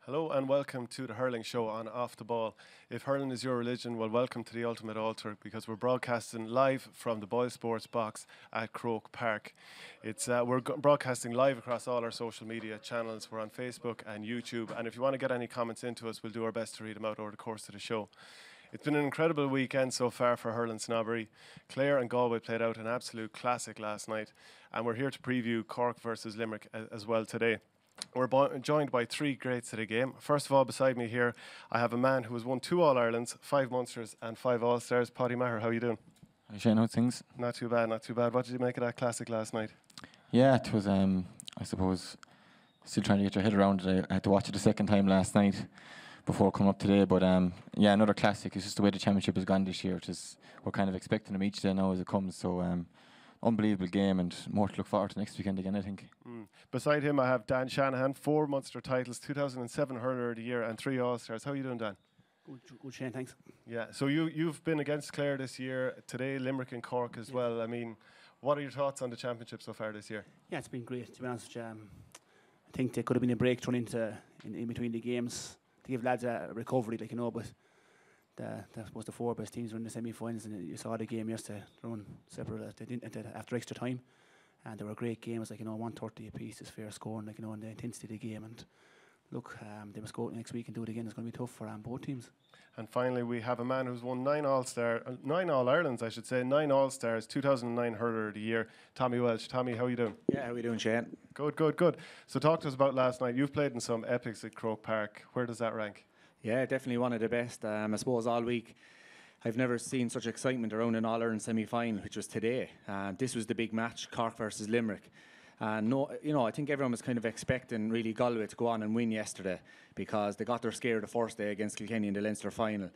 Hello and welcome to the Hurling Show on Off the Ball. If hurling is your religion, well, welcome to the ultimate altar because we're broadcasting live from the Boys Sports Box at Croke Park. We're broadcasting live across all our social media channels. We're on Facebook and YouTube, and if you want to get any comments into us, we'll do our best to read them out over the course of the show. It's been an incredible weekend so far for hurling snobbery. Clare and Galway played out an absolute classic last night, and we're here to preview Cork versus Limerick as well today. We're joined by three greats of the game. First of all, beside me here, I have a man who has won 2 All-Irelands, 5 Munsters and 5 All-Stars. Paudie Maher, how are you doing? Hi Shane, how's things? Not too bad, not too bad. What did you make of that classic last night? Yeah, it was, I suppose, still trying to get your head around it. I had to watch it a second time last night before coming up today. But yeah, another classic. It's just the way the championship has gone this year. We're kind of expecting them each day now as it comes. So unbelievable game and more to look forward to next weekend again, I think. Beside him, I have Dan Shanahan, 4 Munster titles, 2007 Hurler of the Year and 3 All-Stars. How are you doing, Dan? Good, Shane, thanks. Yeah, so you've been against Clare this year, today Limerick and Cork as well. I mean, what are your thoughts on the championship so far this year? Yeah, it's been great, to be honest. I think there could have been a break thrown in between the games to give lads a recovery, but that was the 4 best teams were in the semi-finals, and you saw the game yesterday, thrown separate after extra time. And there were great games, 130 apiece is fair scoring, and the intensity of the game. And look, they must go out next week and do it again. It's going to be tough for both teams. And finally, we have a man who's won 9 All-Irelands, I should say, 9 All-Stars, 2009 Hurler of the Year, Tommy Walsh. Tommy, how are you doing? Yeah, how are you doing, Shane? Good. So talk to us about last night. You've played in some epics at Croke Park. Where does that rank? Yeah, definitely one of the best. I suppose all week I've never seen such excitement around an All-Ireland semi-final, which was today. This was the big match, Cork versus Limerick. I think everyone was kind of expecting really Galway to go on and win yesterday because they got their scare the first day against Kilkenny in the Leinster final.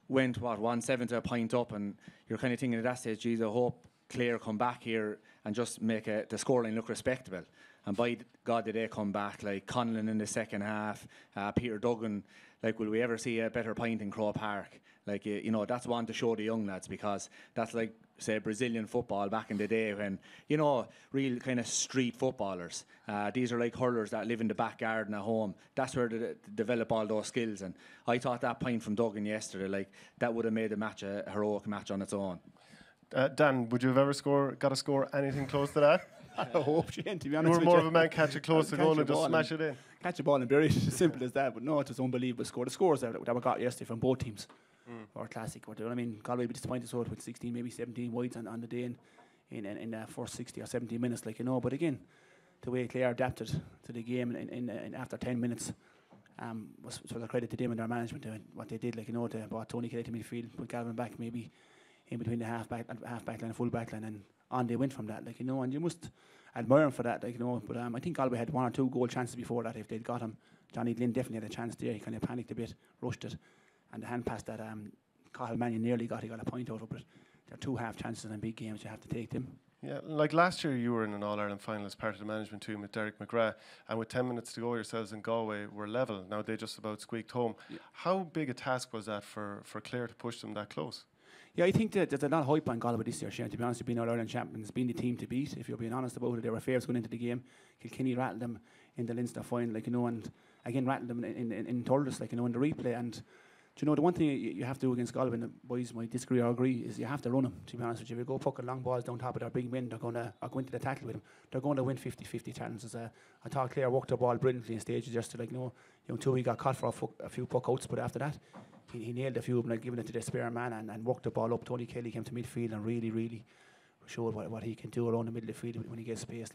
Went 1-7 to a point up, and you're kind of thinking at that stage, geez, I hope Clare come back here and just make the scoreline look respectable. And by God did they come back, like Conlon in the second half, Peter Duggan. Will we ever see a better point in Croke Park? That's one to show the young lads, because that's like, say, Brazilian football back in the day when, real kind of street footballers. These are like hurlers that live in the back garden at home. That's where they develop all those skills. And I thought that point from Duggan yesterday, that would have made the match a heroic match on its own. Dan, would you have ever got to score anything close to that? I hope, Shane, to be honest. You're more of a man catch it close to goal and just smash it in. Catch a ball and bury it, as simple as that. But no, it was an unbelievable score. The scores that we got yesterday from both teams were classic. Galway would be disappointed with 16, maybe 17 wides on the day in the first 60 or 70 minutes, But again, the way Clare adapted to the game in after 10 minutes was a credit to them and their management, what they did. They brought Tony Kelly to midfield, put Galvin back maybe in between the half back line and full back line, and on they went from that, and you must admire them for that, But I think Galway had 1 or 2 goal chances before that. If they'd got him, Johnny Glynn definitely had a chance there. He kind of panicked a bit, rushed it, and the hand pass that Cathal Mannion nearly got, he got a point out of it. There are 2 half chances in big games, you have to take them. Yeah, like last year you were in an All-Ireland final as part of the management team with Derek McGrath, and with 10 minutes to go yourselves in Galway were level. Now they just about squeaked home. Yeah. How big a task was that for Clare to push them that close? Yeah, I think that there's a lot of hype on Galway this year, Shane. To be honest, they've been All-Ireland champions, been the team to beat. If you're being honest about it, they were favourites going into the game. Kilkenny rattled them in the Leinster final, and again rattled them in Thurles, in the replay. And the one thing you have to do against Galway, and the boys might disagree or agree, is you have to run them. To be honest with you, if you go fucking long balls down top of their big men, they're going to go into the tackle with them. They're going to win 50-50 challenges. I thought Clare worked their ball brilliantly in stages yesterday. Until he got caught for a few puck outs, but after that, he nailed a few of them, giving it to the spare man and worked the ball up. Tony Kelly came to midfield and really showed what he can do around the middle of the field when he gets space,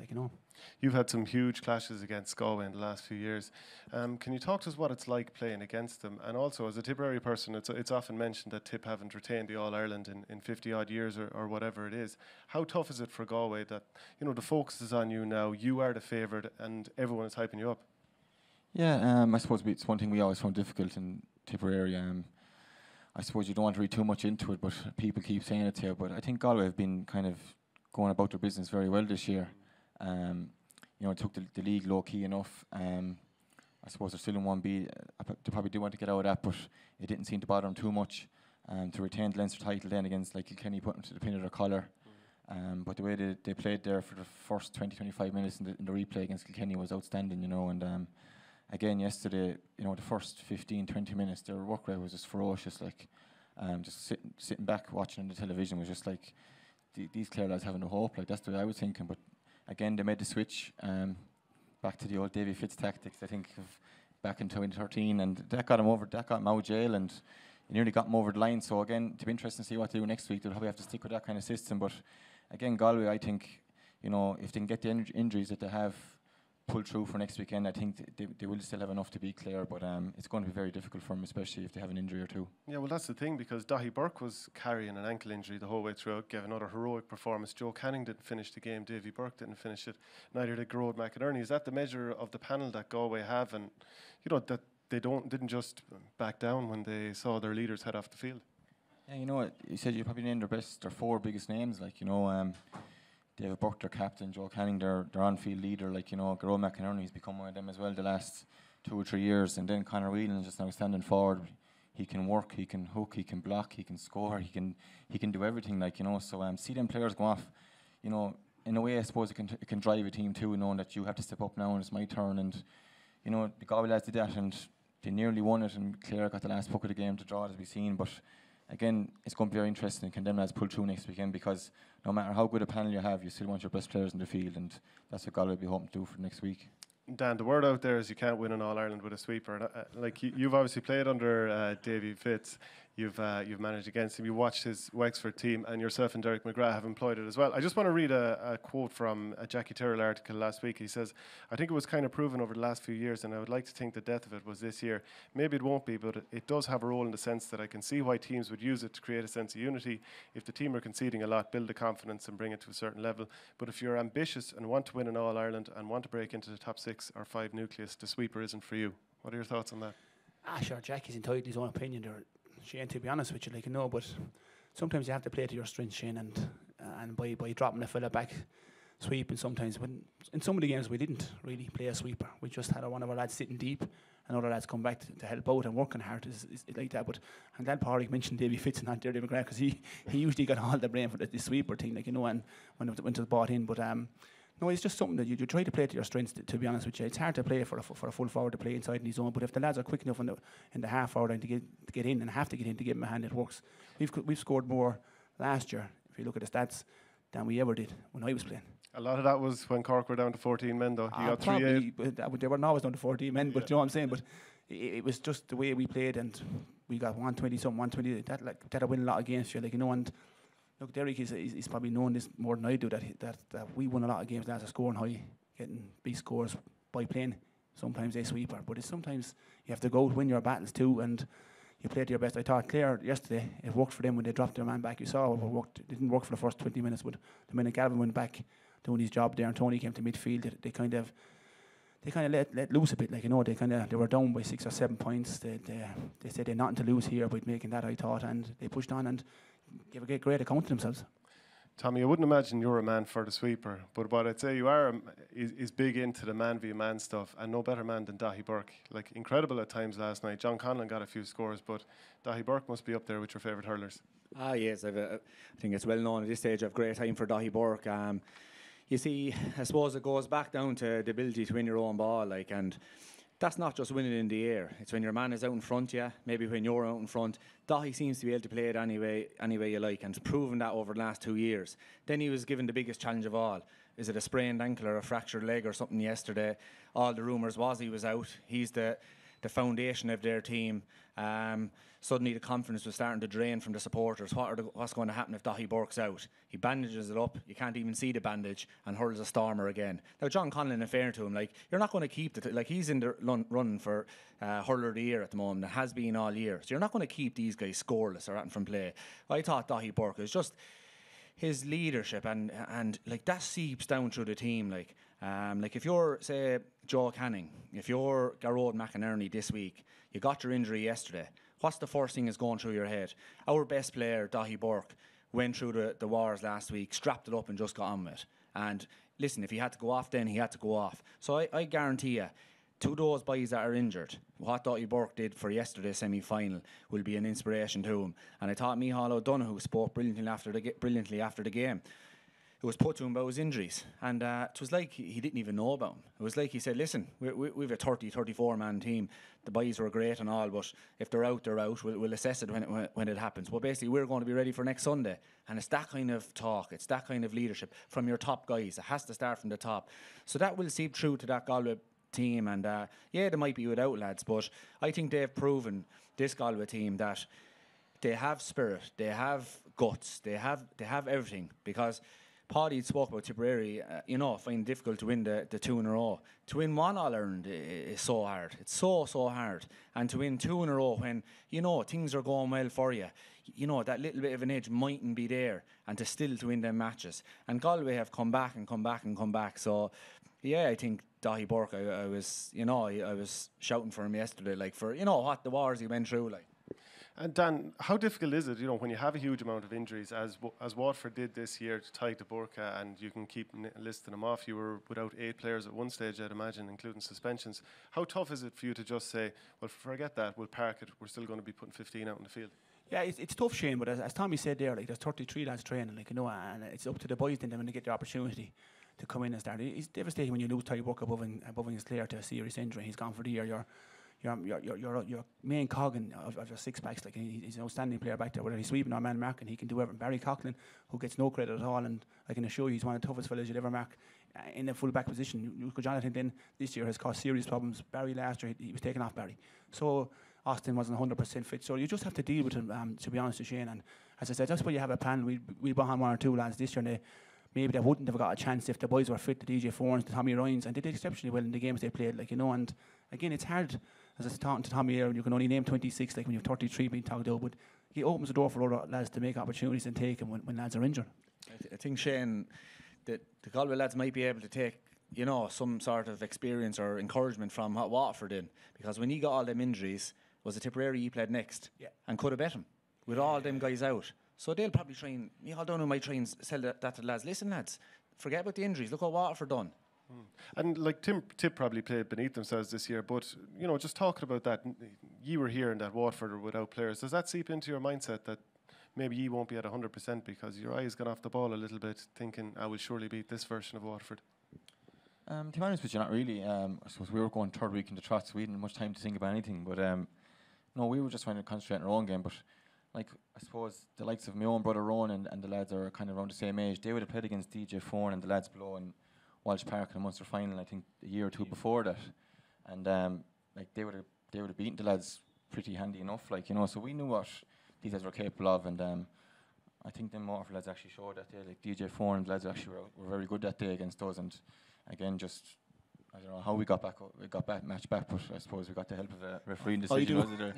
You've had some huge clashes against Galway in the last few years. Can you talk to us what it's like playing against them? And also, as a Tipperary person, it's often mentioned that Tipp haven't retained the All-Ireland in 50 odd years or whatever it is. How tough is it for Galway that, the focus is on you now, you are the favourite and everyone is hyping you up? Yeah, I suppose it's one thing we always found difficult in Tipperary. I suppose you don't want to read too much into it, but people keep saying it here. But I think Galway have been kind of going about their business very well this year. Took the league low key enough. I suppose they're still in 1B. They probably do want to get out of that, but it didn't seem to bother them too much. To retain the Leinster title then against Kilkenny, put them to the pin of their collar. But the way they played there for the first 20-25 minutes in the replay against Kilkenny was outstanding, and again, yesterday, the first 15, 20 minutes, their work rate was just ferocious. Like, just sitting back watching the television was just like, these Clare lads having no hope. Like, that's the way I was thinking. But again, they made the switch back to the old Davy Fitz tactics, I think, back in 2013. And that got him out of jail, and he nearly got him over the line. So again, to be interesting to see what they do next week. They'll probably have to stick with that kind of system. But again, Galway, I think, if they can get the injuries that they have pull through for next weekend, I think they will still have enough to beat Clare, but it's going to be very difficult for them, especially if they have an injury or two. Yeah, well, that's the thing, because Daithí Burke was carrying an ankle injury the whole way through, gave another heroic performance. Joe Canning didn't finish the game, Davy Burke didn't finish it, neither did Garrod McInerney. Is that the measure of the panel that Galway have, and that they didn't just back down when they saw their leaders head off the field? Yeah, you said you probably named their four biggest names, like, David Burke, their captain, Joe Canning, their on-field leader, like, Garrod McInerney has become one of them as well the last 2 or 3 years, and then Conor Whelan is just now standing forward. He can work, he can hook, he can block, he can score, he can do everything, like, so see them players go off, in a way I suppose it can drive a team too, knowing that you have to step up now and it's my turn, and the Galway lads did that and they nearly won it, and Clare got the last puck of the game to draw it, as we've seen. But again, it's going to be very interesting. Can them lads pull through next weekend? Because no matter how good a panel you have, you still want your best players in the field, and that's what Galway will be hoping to do for next week. Dan, the word out there is you can't win an All-Ireland with a sweeper. And, you've obviously played under Davy Fitz. You've managed against him. You watched his Wexford team, and yourself and Derek McGrath have employed it as well. I just want to read a quote from a Jackie Tyrrell article last week. He says, "I think it was kind of proven over the last few years, and I would like to think the death of it was this year. Maybe it won't be, but it does have a role in the sense that I can see why teams would use it to create a sense of unity. If the team are conceding a lot, build the confidence and bring it to a certain level. But if you're ambitious and want to win an All-Ireland and want to break into the top 6 or 5 nucleus, the sweeper isn't for you." What are your thoughts on that? Sure, Jackie's entitled to his own opinion there, Shane, to be honest with you, but sometimes you have to play to your strengths, Shane, and by dropping a fella back sweep, and sometimes in some of the games we didn't really play a sweeper. We just had one of our lads sitting deep, and other lads come back to help out and working hard is like that. But I'm glad Paudie mentioned Davy Fitz and not David McGrath, because he usually got all the blame for the sweeper thing, and when it was bought in. But no, it's just something that you try to play to your strengths, to be honest with you. It's hard to play for a full forward to play inside in his zone, but if the lads are quick enough in the half forward line to get in and have to get in to give him a hand, it works. We've scored more last year, if you look at the stats, than we ever did when I was playing. A lot of that was when Cork were down to 14 men, though. You got 3-8. They were always down to 14 men, but you know what I'm saying? But it was just the way we played, and we got 120-something, 120. That'll win a lot of games, and look, Derek is probably known this more than I do, that we won a lot of games last year, scoring high, getting big scores by playing sometimes a sweeper. But it's sometimes you have to go win your battles too, and you play to your best. I thought Clare yesterday, it worked for them when they dropped their man back. You saw it didn't work for the first 20 minutes, but the minute Galvin went back doing his job there and Tony came to midfield, they kind of let loose a bit. They were down by 6 or 7 points. They said they're nothing to lose here by making that, I thought, and they pushed on and gave a great account to themselves. Tommy, I wouldn't imagine you're a man for the sweeper, but what I'd say you are is big into the man v man stuff, and no better man than Daithí Burke. Like, incredible at times last night. John Conlon got a few scores, but Daithí Burke must be up there with your favourite hurlers. Yes, I think it's well known at this stage. I've great time for Daithí Burke. You see, I suppose it goes back down to the ability to win your own ball, and that's not just winning in the air. It's when your man is out in front, maybe when you're out in front. Daithí seems to be able to play it any way you like, and has proven that over the last 2 years. Then he was given the biggest challenge of all. Is it a sprained ankle or a fractured leg or something yesterday? All the rumours was he was out. He's the foundation of their team. Suddenly the confidence was starting to drain from the supporters. What's going to happen if Daithí Burke's out? He bandages it up, you can't even see the bandage, and hurls a stormer again. Now, John Conlon, in fair to him, you're not going to keep he's in the running for hurler of the year at the moment, and has been all year. So you're not going to keep these guys scoreless or out from play. I thought Daithí Burke is just his leadership, and that seeps down through the team. If you're, say, Joe Canning, if you're Garrod McInerney this week, you got your injury yesterday. What's the first thing that's going through your head? Our best player, Daithí Burke, went through the wars last week, strapped it up and just got on with it. And listen, if he had to go off then, he had to go off. So I guarantee you, to those boys that are injured, what Daithí Burke did for yesterday's semi-final will be an inspiration to him. And I thought Micheál O'Donoghue spoke brilliantly after the game. it was put to him about his injuries, and it was like he didn't even know about them. It was like he said, listen, we've a 34 man team, the boys were great and all, but if they're out, we'll assess it when it happens. But basically we're going to be ready for next Sunday, and it's that kind of talk, it's that kind of leadership from your top guys. It has to start from the top, so that will seep through to that Galway team. And they might be without lads, but I think they've proven, this Galway team, that they have spirit, they have guts, they have everything. Because Paudie spoke about Tipperary, find it difficult to win the 2 in a row. To win 1 All-Ireland is so hard. It's so hard. And to win 2 in a row when, things are going well for you, that little bit of an edge mightn't be there, and to win them matches. And Galway have come back and come back and come back. So, I think Dahi Burke, I was shouting for him yesterday, like, for, what the wars he went through, like. And Dan, how difficult is it, when you have a huge amount of injuries, as Waterford did this year to tie to Burka, and you can keep listing them off? You were without 8 players at one stage, I'd imagine, including suspensions. How tough is it for you to just say, well, forget that, we'll park it, we're still going to be putting 15 out in the field? Yeah, it's tough, Shane, but as Tommy said there, like, there's 33 lads training, and it's up to the boys then when they get the opportunity to come in and start. It's devastating when you lose Ty Burke above his Clare to a serious injury. He's gone for the year. Your main cog of your six packs, like, he's an outstanding player back there. Whether he's sweeping or man marking, he can do everything. Barry Coughlin, who gets no credit at all, and I can assure you he's one of the toughest fellas you'll ever mark in the full back position. Jonathan then this year has caused serious problems. Barry last year he was taken off Barry, so Austin wasn't 100% fit. So you just have to deal with him. To be honest with Shane, and as I said, that's why you have a plan. We brought on 1 or 2 lads this year, and maybe they wouldn't have got a chance if the boys were fit. The DJ Forns, the Tommy Ryans, and they did exceptionally well in the games they played. And again, it's hard. As I was talking to Tommy here, you can only name 26, like when you have 33 being talked about, but he opens the door for other lads to make opportunities and take them when lads are injured. I think, Shane, that the Galway lads might be able to take, some sort of experience or encouragement from what Waterford did, because when he got all them injuries, was it Tipperary he played next, and could have bet him with all them guys out. So they'll probably try and, I don't know, might try and sell that to the lads. Listen, lads, forget about the injuries. Look what Waterford done. And like Tipp probably played beneath themselves this year, but just talking about that, you were here in that Waterford are without players. Does that seep into your mindset that maybe you won't be at 100% because your eyes got off the ball a little bit, thinking I will surely beat this version of Waterford? To be honest with you, not really. I suppose we were going 3rd week in the trot, so we didn't have much time to think about anything. But no, we were just trying to concentrate on our own game. But like, I suppose the likes of my own brother Ronan and the lads are kind of around the same age. They would have played against DJ Foran and the lads below in Walsh Park in the Munster final, I think, a year or 2 before that, and like they would have beaten the lads pretty handy enough, So we knew what these lads were capable of, and I think the Waterford lads actually showed that day. Like DJ Four and the lads actually were very good that day against us, and again, just I don't know how we got match back, but I suppose we got the help of a refereeing decision. Was it?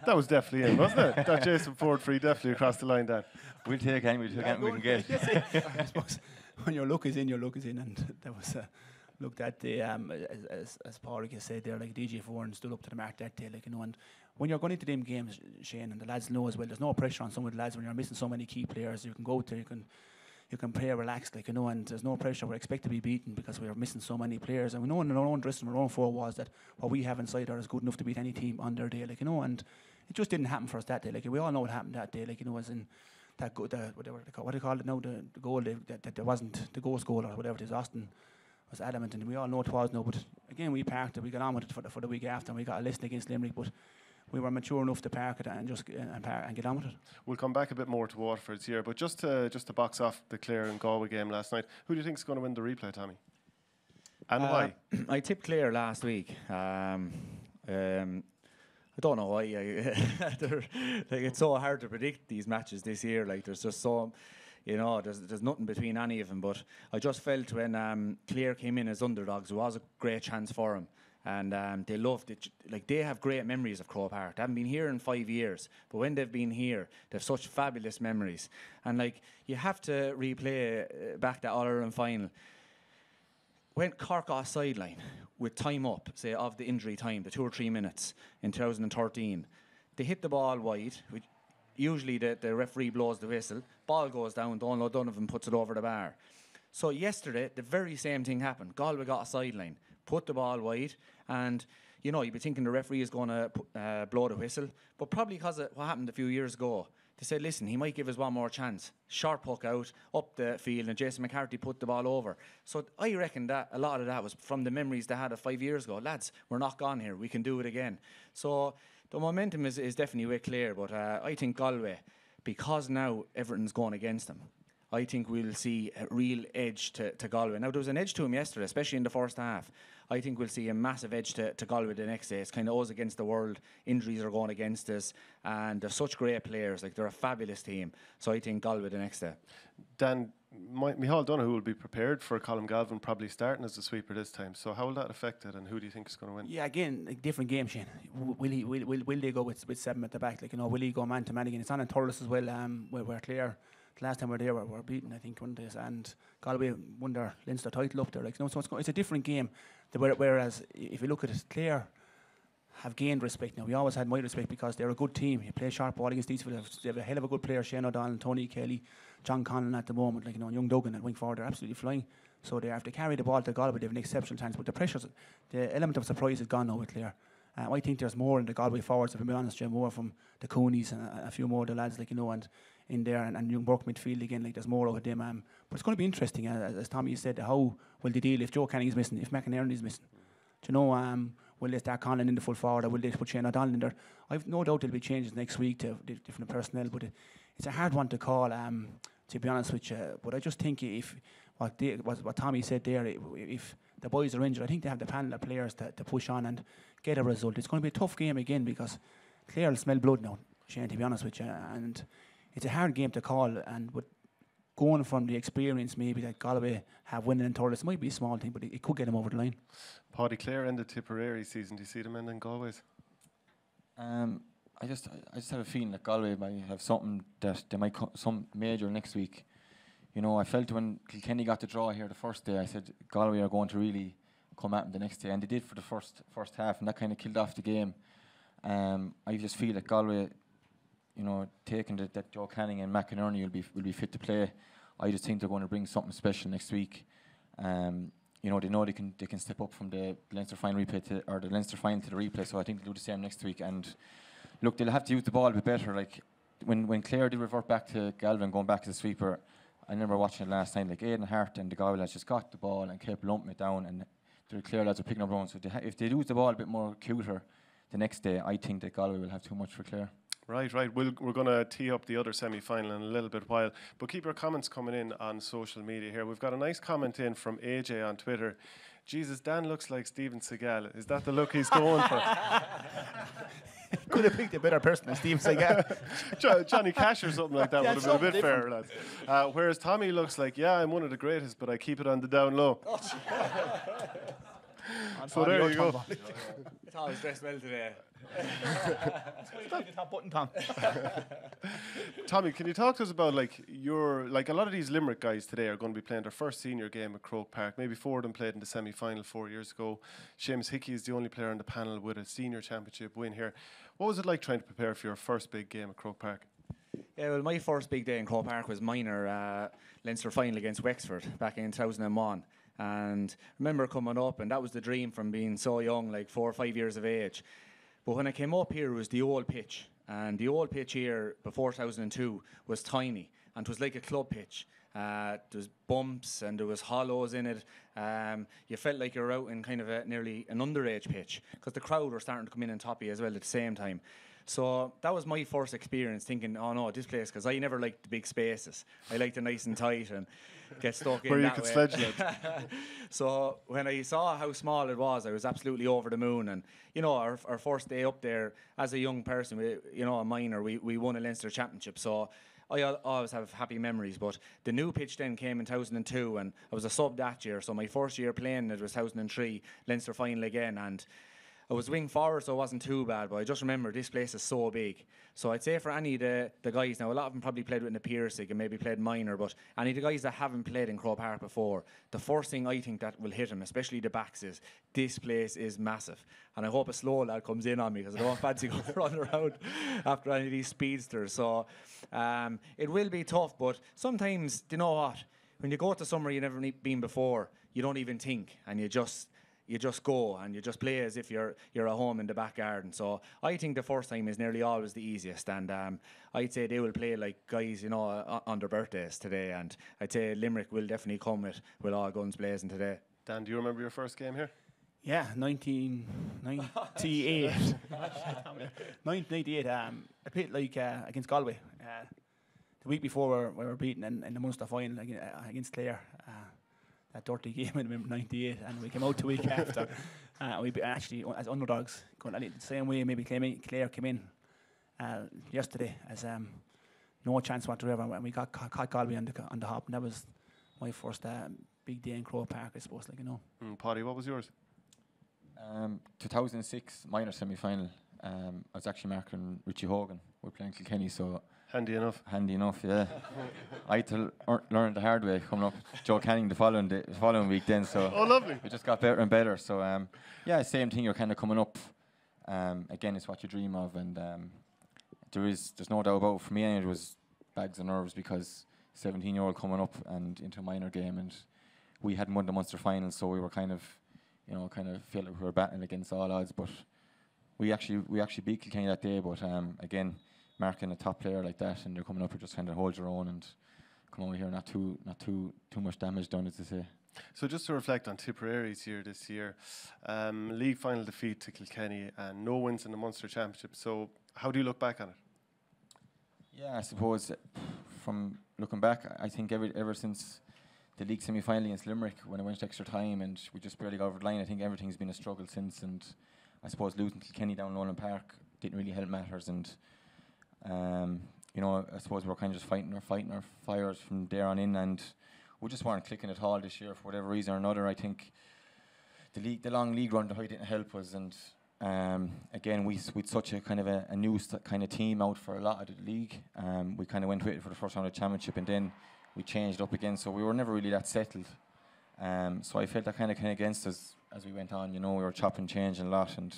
That was definitely in, wasn't it? That Jason Ford free definitely across the line. Dan, we'll take any we can get. I suppose when your luck is in, and that was look that day. As Paudie said there, like DJ Foran stood up to the mark that day, and when you're going into them games, Shane, and the lads know as well, there's no pressure on some of the lads when you're missing so many key players. You can go to, you can play relaxed, and there's no pressure. We're expected to be beaten because we are missing so many players, and we know in our own dressing room, our own 4 walls, that what we have inside are is good enough to beat any team on their day, and it just didn't happen for us that day. We all know what happened that day, as in that what do they call it now, the goal that there wasn't the ghost goal or whatever it is. Austin was adamant, and we all know it was no. But again, we parked it. We got on with it for the week after, and we got a list against Limerick, but we were mature enough to park it and just and get on with it. We'll come back a bit more to Waterford's here, but just to box off the Clare and Galway game last night, who do you think is going to win the replay, Tommy? And why? I tipped Clare last week. I don't know why. It's so hard to predict these matches this year. There's just so, there's nothing between any of them. But I just felt when Clare came in as underdogs, it was a great chance for them. And they loved it. They have great memories of Croke Park. They haven't been here in 5 years, but when they've been here, they have such fabulous memories. And you have to replay back that All-Ireland final. When Cork got a sideline with time up, say, of the injury time, the 2 or 3 minutes in 2013, they hit the ball wide. Usually the referee blows the whistle, ball goes down, Donald Donovan puts it over the bar. So yesterday, the very same thing happened. Galway got a sideline, put the ball wide, and you'd be thinking the referee is going to blow the whistle, but probably because of what happened a few years ago, they said, listen, he might give us one more chance. Short puck out, up the field, and Jason McCarthy put the ball over. So I reckon that a lot of that was from the memories they had of 5 years ago. Lads, we're not gone here. We can do it again. So the momentum is definitely way clear. But I think Galway, because now everything's going against them, I think we'll see a real edge to Galway. Now, there was an edge to him yesterday, especially in the first half. I think we'll see a massive edge to Galway the next day. It's kind of us against the world. Injuries are going against us. And they're such great players. Like, they're a fabulous team. So I think Galway the next day. Dan, Micheál Donoghue will be prepared for Colm Galvin probably starting as the sweeper this time. So how will that affect it, and who do you think is going to win? Yeah, again, like, different game, Shane. Will they go with 7 at the back? Like, you know, will he go man to man again? It's on in Thurles as well. Where Clare, the last time we were there, we're beaten, I think, one days, and Galway won their Leinster title up there. Like, you know, so it's a different game. Whereas if you look at it, Clare have gained respect now. We always had my respect because they're a good team. You play sharp ball against these fellas. They have a hell of a good player, Shane O'Donnell, Tony Kelly, John Conlon at the moment. Like, you know, and young Duggan at wing forward, they're absolutely flying. So they have to carry the ball to Galway. They have an exceptional chance, but the element of surprise is gone now with Clare. I think there's more in the Galway forwards, if I'm being honest, Jim, more from the Coonies and a few more of the lads, like, you know, and in there, and young Burke midfield again, like, there's more of them. But it's going to be interesting, as Tommy said, how will they deal if Joe Canning's missing, if McInerney's missing? Do you know, will they start Conlon in the full forward, or will they put Shane O'Donnell in there? I've no doubt there'll be changes next week to different personnel, but it's a hard one to call, to be honest with you. But I just think if what Tommy said there, if the boys are injured, I think they have the panel of players to push on and get a result. It's going to be a tough game again because Clare will smell blood now, Shane, to be honest with you. And it's a hard game to call. And with going from the experience maybe that Galway have winning in Thurles, it might be a small thing, but it could get them over the line. Paudie, Clare ended Tipperary season. Do you see them ending Galway's? I just have a feeling that Galway might have something that they might some major next week. You know, I felt when Kilkenny got the draw here the first day, I said Galway are going to really come at them the next day, and they did for the first half, and that kind of killed off the game. I just feel that Galway, you know, taking that Joe Canning and McInerney will be fit to play. I just think they're going to bring something special next week. You know, they know they can step up from the Leinster final replay the Leinster final to the replay. So I think they'll do the same next week. And look, they'll have to use the ball a bit better. Like when Clare did revert back to Galvin, going back to the sweeper, I remember watching it last time. Like Aidan Hart and the Galway lads just got the ball and kept lumping it down, and the Clare lads are picking up runs. So if they lose the ball a bit more cuter the next day, I think that Galway will have too much for Clare. Right. We're going to tee up the other semi-final in a little bit while, but keep your comments coming in on social media here. We've got a nice comment in from AJ on Twitter. Jesus, Dan looks like Steven Seagal. Is that the look he's going for? Could have picked a better person than Steven Seagal. Johnny Cash or something like that would have been a bit fairer, different. lads. Whereas Tommy looks like, yeah, I'm one of the greatest, but I keep it on the down low. So there you go. Tommy's dressed well today. The top button, Tom. Tommy, can you talk to us about a lot of these Limerick guys today are going to be playing their first senior game at Croke Park. Maybe 4 of them played in the semi-final 4 years ago. Seamus Hickey is the only player on the panel with a senior championship win here. What was it like trying to prepare for your first big game at Croke Park? Yeah, well, my first big day in Croke Park was minor Leinster final against Wexford back in 2001. And I remember coming up, and that was the dream from being so young, like 4 or 5 years of age. But when I came up here, it was the old pitch. And the old pitch here before 2002 was tiny, and it was like a club pitch. There was bumps and there was hollows in it. You felt like you were out in kind of nearly an underage pitch, because the crowd were starting to come in and top you as well at the same time. So that was my first experience, thinking, oh no, this place, because I never liked the big spaces. I liked it nice and tight and get stuck in where you that could way. sledge it. So when I saw how small it was, I was absolutely over the moon. And you know, our first day up there as a young person, a minor, we won a Leinster championship. So I always have happy memories. But the new pitch then came in 2002, and I was a sub that year. So my first year playing it was 2003, Leinster final again, and I was wing forward, so it wasn't too bad, but I just remember this place is so big. So I'd say for any of the guys, now a lot of them probably played with the Piercing and maybe played minor, but any of the guys that haven't played in Croke Park before, the first thing I think that will hit them, especially the backs, is this place is massive. And I hope a slow lad comes in on me, because I don't fancy going running around after any of these speedsters. So it will be tough, but sometimes, do you know what? When you go to somewhere you've never been before, you don't even think, and you just you just go and you just play as if you're at home in the back garden. So I think the first time is nearly always the easiest, and I'd say they will play like guys, on their birthdays today, and I'd say Limerick will definitely come with all guns blazing today. Dan, do you remember your first game here? Yeah, 1998. 1998. I played against Galway. The week before we were beaten in the Munster final against Clare. That dirty game in 98, and we came out the week after. We actually, as underdogs, going the same way maybe Clare came in yesterday as no chance whatsoever, and we got caught Galway on the hop, and that was my first big day in Croke Park, I suppose. Paudie, what was yours? 2006 minor semi-final. I was actually marking Richie Hogan. We're playing Kilkenny, so handy enough. Handy enough, yeah. I had to learn the hard way coming up. Joe Canning the following week then. So oh, lovely. We just got better and better. So yeah, same thing. You're kind of coming up. Again, it's what you dream of, and there's no doubt about it. For me, it was bags of nerves because 17-year-old coming up and into a minor game, and we hadn't won the Munster final, so we were kind of felt like we were battling against all odds. But we actually beat Kilkenny that day. But again, marking a top player like that, and they're coming up, you just kind of hold your own and come over here, not too much damage done, as they say. So just to reflect on Tipperary's year this year, league final defeat to Kilkenny and no wins in the Munster Championship. So how do you look back on it? Yeah, I suppose from looking back, I think ever since the league semi-final against Limerick, when it went to extra time and we just barely got over the line, I think everything's been a struggle since. And I suppose losing Kilkenny down Nolan Park didn't really help matters. And I suppose we were kind of just fighting our fires from there on in, and we just weren't clicking at all this year for whatever reason or another. I think the long league run didn't help us, and again we'd such a kind of a new kind of team out for a lot of the league. We kind of went with it for the first round of the championship, and then we changed up again, so we were never really that settled. So I felt that kind of against us as we went on. We were chopping, changing a lot, and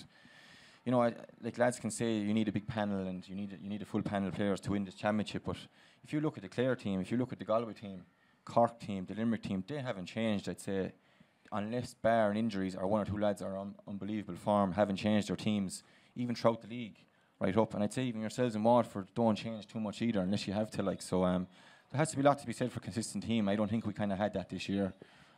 like lads can say, you need a big panel and you need a full panel of players to win this championship. But if you look at the Clare team, if you look at the Galway team, Cork team, the Limerick team, they haven't changed, I'd say, unless barring injuries or one or two lads are on unbelievable form, haven't changed their teams even throughout the league right up. And I'd say even yourselves in Waterford don't change too much either unless you have to. So there has to be a lot to be said for a consistent team. I don't think we kind of had that this year.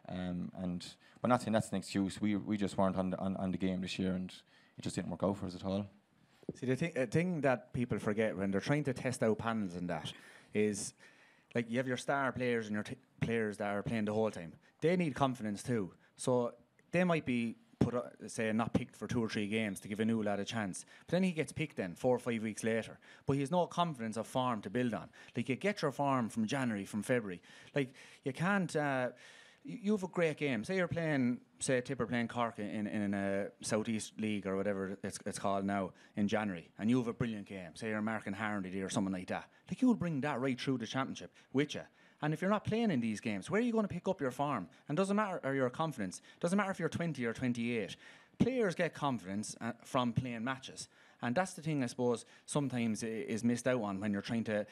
But not saying that's an excuse. We just weren't on the game this year, and it just didn't work out for us at all. See, the thing that people forget when they're trying to test out panels and that is, like, you have your star players and your players that are playing the whole time. They need confidence too. So they might be not picked for 2 or 3 games to give a new lad a chance. But then he gets picked then 4 or 5 weeks later. But he has no confidence of form to build on. Like, you get your form from January, from February. Like, you can't... you have a great game. Say you're playing, Tipper playing Cork in a Southeast League or whatever it's called now in January, and you have a brilliant game. Say you're marking Harnedy or something like that. Like, you'll bring that right through the championship with you. And if you're not playing in these games, where are you going to pick up your form? And doesn't matter, or your confidence. Doesn't matter if you're 20 or 28. Players get confidence from playing matches. And that's the thing, I suppose, sometimes is missed out on when you're trying to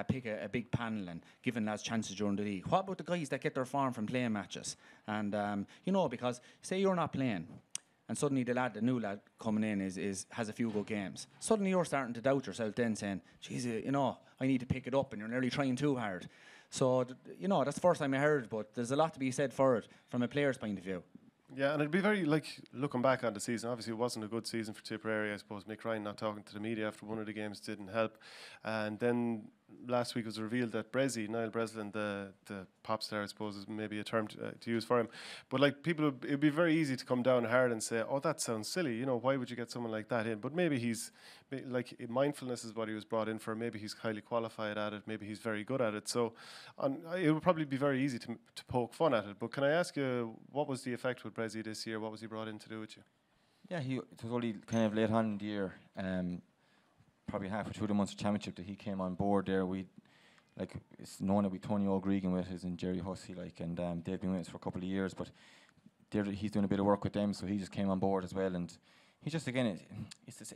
pick a big panel and giving lads chances during the league. What about the guys that get their form from playing matches? And, because say you're not playing and suddenly the new lad coming in has a few good games. Suddenly you're starting to doubt yourself then, saying, geez, I need to pick it up, and you're nearly trying too hard. So, that's the first time I heard, but there's a lot to be said for it from a player's point of view. Yeah, and it'd be very, looking back on the season, obviously it wasn't a good season for Tipperary. I suppose Mick Ryan not talking to the media after one of the games didn't help. And then last week it was revealed that Niall Breslin, the pop star, I suppose is maybe a term to use for him. But it'd be very easy to come down hard and say, oh, that sounds silly. Why would you get someone like that in? But maybe he's, mindfulness is what he was brought in for. Maybe he's highly qualified at it. Maybe he's very good at it. So it would probably be very easy to poke fun at it. But can I ask you, what was the effect with Brezzy this year? What was he brought in to do with you? Yeah, it was only kind of late on in the year, probably halfway through the Munster Championship, that he came on board there. It's known that we Tony O'Gregan with us and Jerry Hussey, and they've been with us for a couple of years, but he's doing a bit of work with them, so he just came on board as well. And he just, again,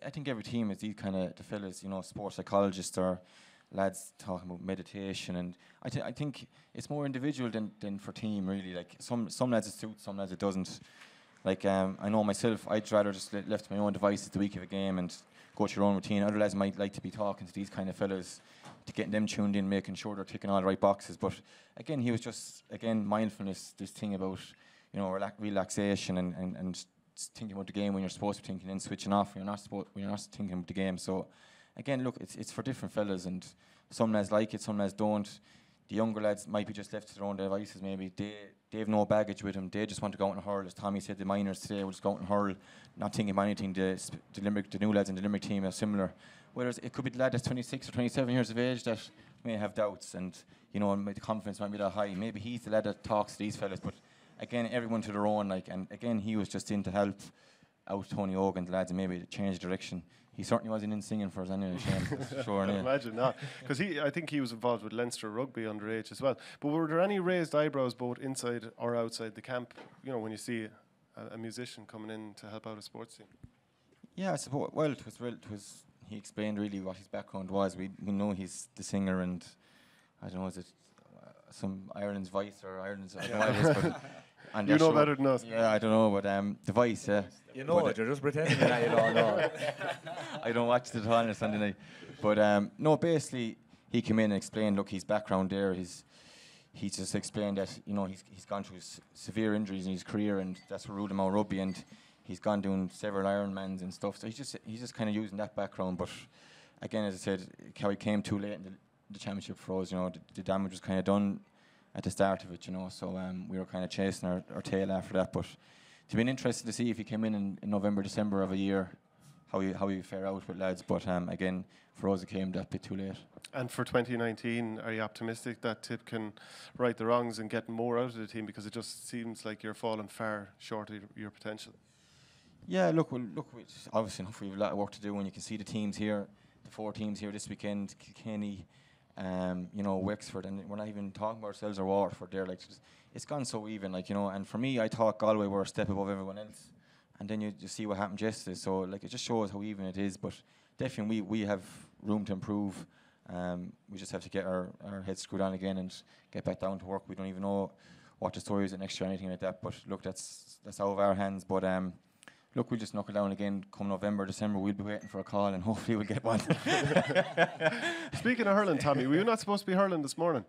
I think every team is these kind of the fellas, sports psychologists or lads talking about meditation, and I think it's more individual than for team, really. Like some lads it suits, some lads it doesn't. Like, I know myself, I'd rather just left to my own devices the week of a game and go through your own routine. Other lads might like to be talking to these kind of fellas, to getting them tuned in, making sure they're ticking all the right boxes. But again, he was just, mindfulness, this thing about, relaxation and thinking about the game when you're supposed to be thinking, and switching off when you're not thinking about the game. So again, look, it's for different fellas, and some lads like it, some lads don't. The younger lads might be just left to their own devices. Maybe they have no baggage with them. They just want to go out and hurl. As Tommy said, the minors today will just go out and hurl, not thinking about anything. The new lads in the Limerick team are similar. Whereas it could be the lad that's 26 or 27 years of age that may have doubts, and the confidence might be that high. Maybe he's the lad that talks to these fellas. But again, everyone to their own. And again, he was just in to help out Tony Hogan, the lads, and maybe to change direction. He certainly wasn't in singing for us anyway, Shane. Sure, I imagine not. Because I think he was involved with Leinster rugby underage as well. But were there any raised eyebrows both inside or outside the camp, when you see a musician coming in to help out a sports team? Yeah, I suppose. Well, it was. He explained really what his background was. We know he's the singer, and I don't know, is it some Ireland's Voice or Ireland's? I don't know what it is, but and you know better than us. Yeah, I don't know, but the Voice, yeah. You know it, you're just pretending that you don't know. I don't watch the on Sunday night. But no, basically, he came in and explained, look, his background there, he just explained that, he's gone through severe injuries in his career, and that's what ruled him out rugby, and he's gone doing several Ironmans and stuff. So he's just kind of using that background. But again, as I said, how he came too late in the championship for us, the damage was kind of done at the start of it, So we were kind of chasing our tail after that. But to be interested to see if he came in November, December of a year, how he fare out with lads. But again, for us, it came that bit too late. And for 2019, are you optimistic that Tipp can right the wrongs and get more out of the team? Because it just seems like you're falling far short of your potential. Yeah, look, obviously we have a lot of work to do. When you can see the teams here, the 4 teams here this weekend, Kilkenny, Wexford, and we're not even talking about ourselves or Waterford there. Like, it's gone so even, and for me, I thought Galway were a step above everyone else, and then you see what happened yesterday. So, it just shows how even it is. But definitely, we have room to improve. We just have to get our heads screwed on again and get back down to work. We don't even know what the story is next year or anything like that. But look, that's out of our hands. But look, we'll just knuckle down again come November, December. We'll be waiting for a call, and hopefully we'll get one. Speaking of hurling, Tommy, were you not supposed to be hurling this morning?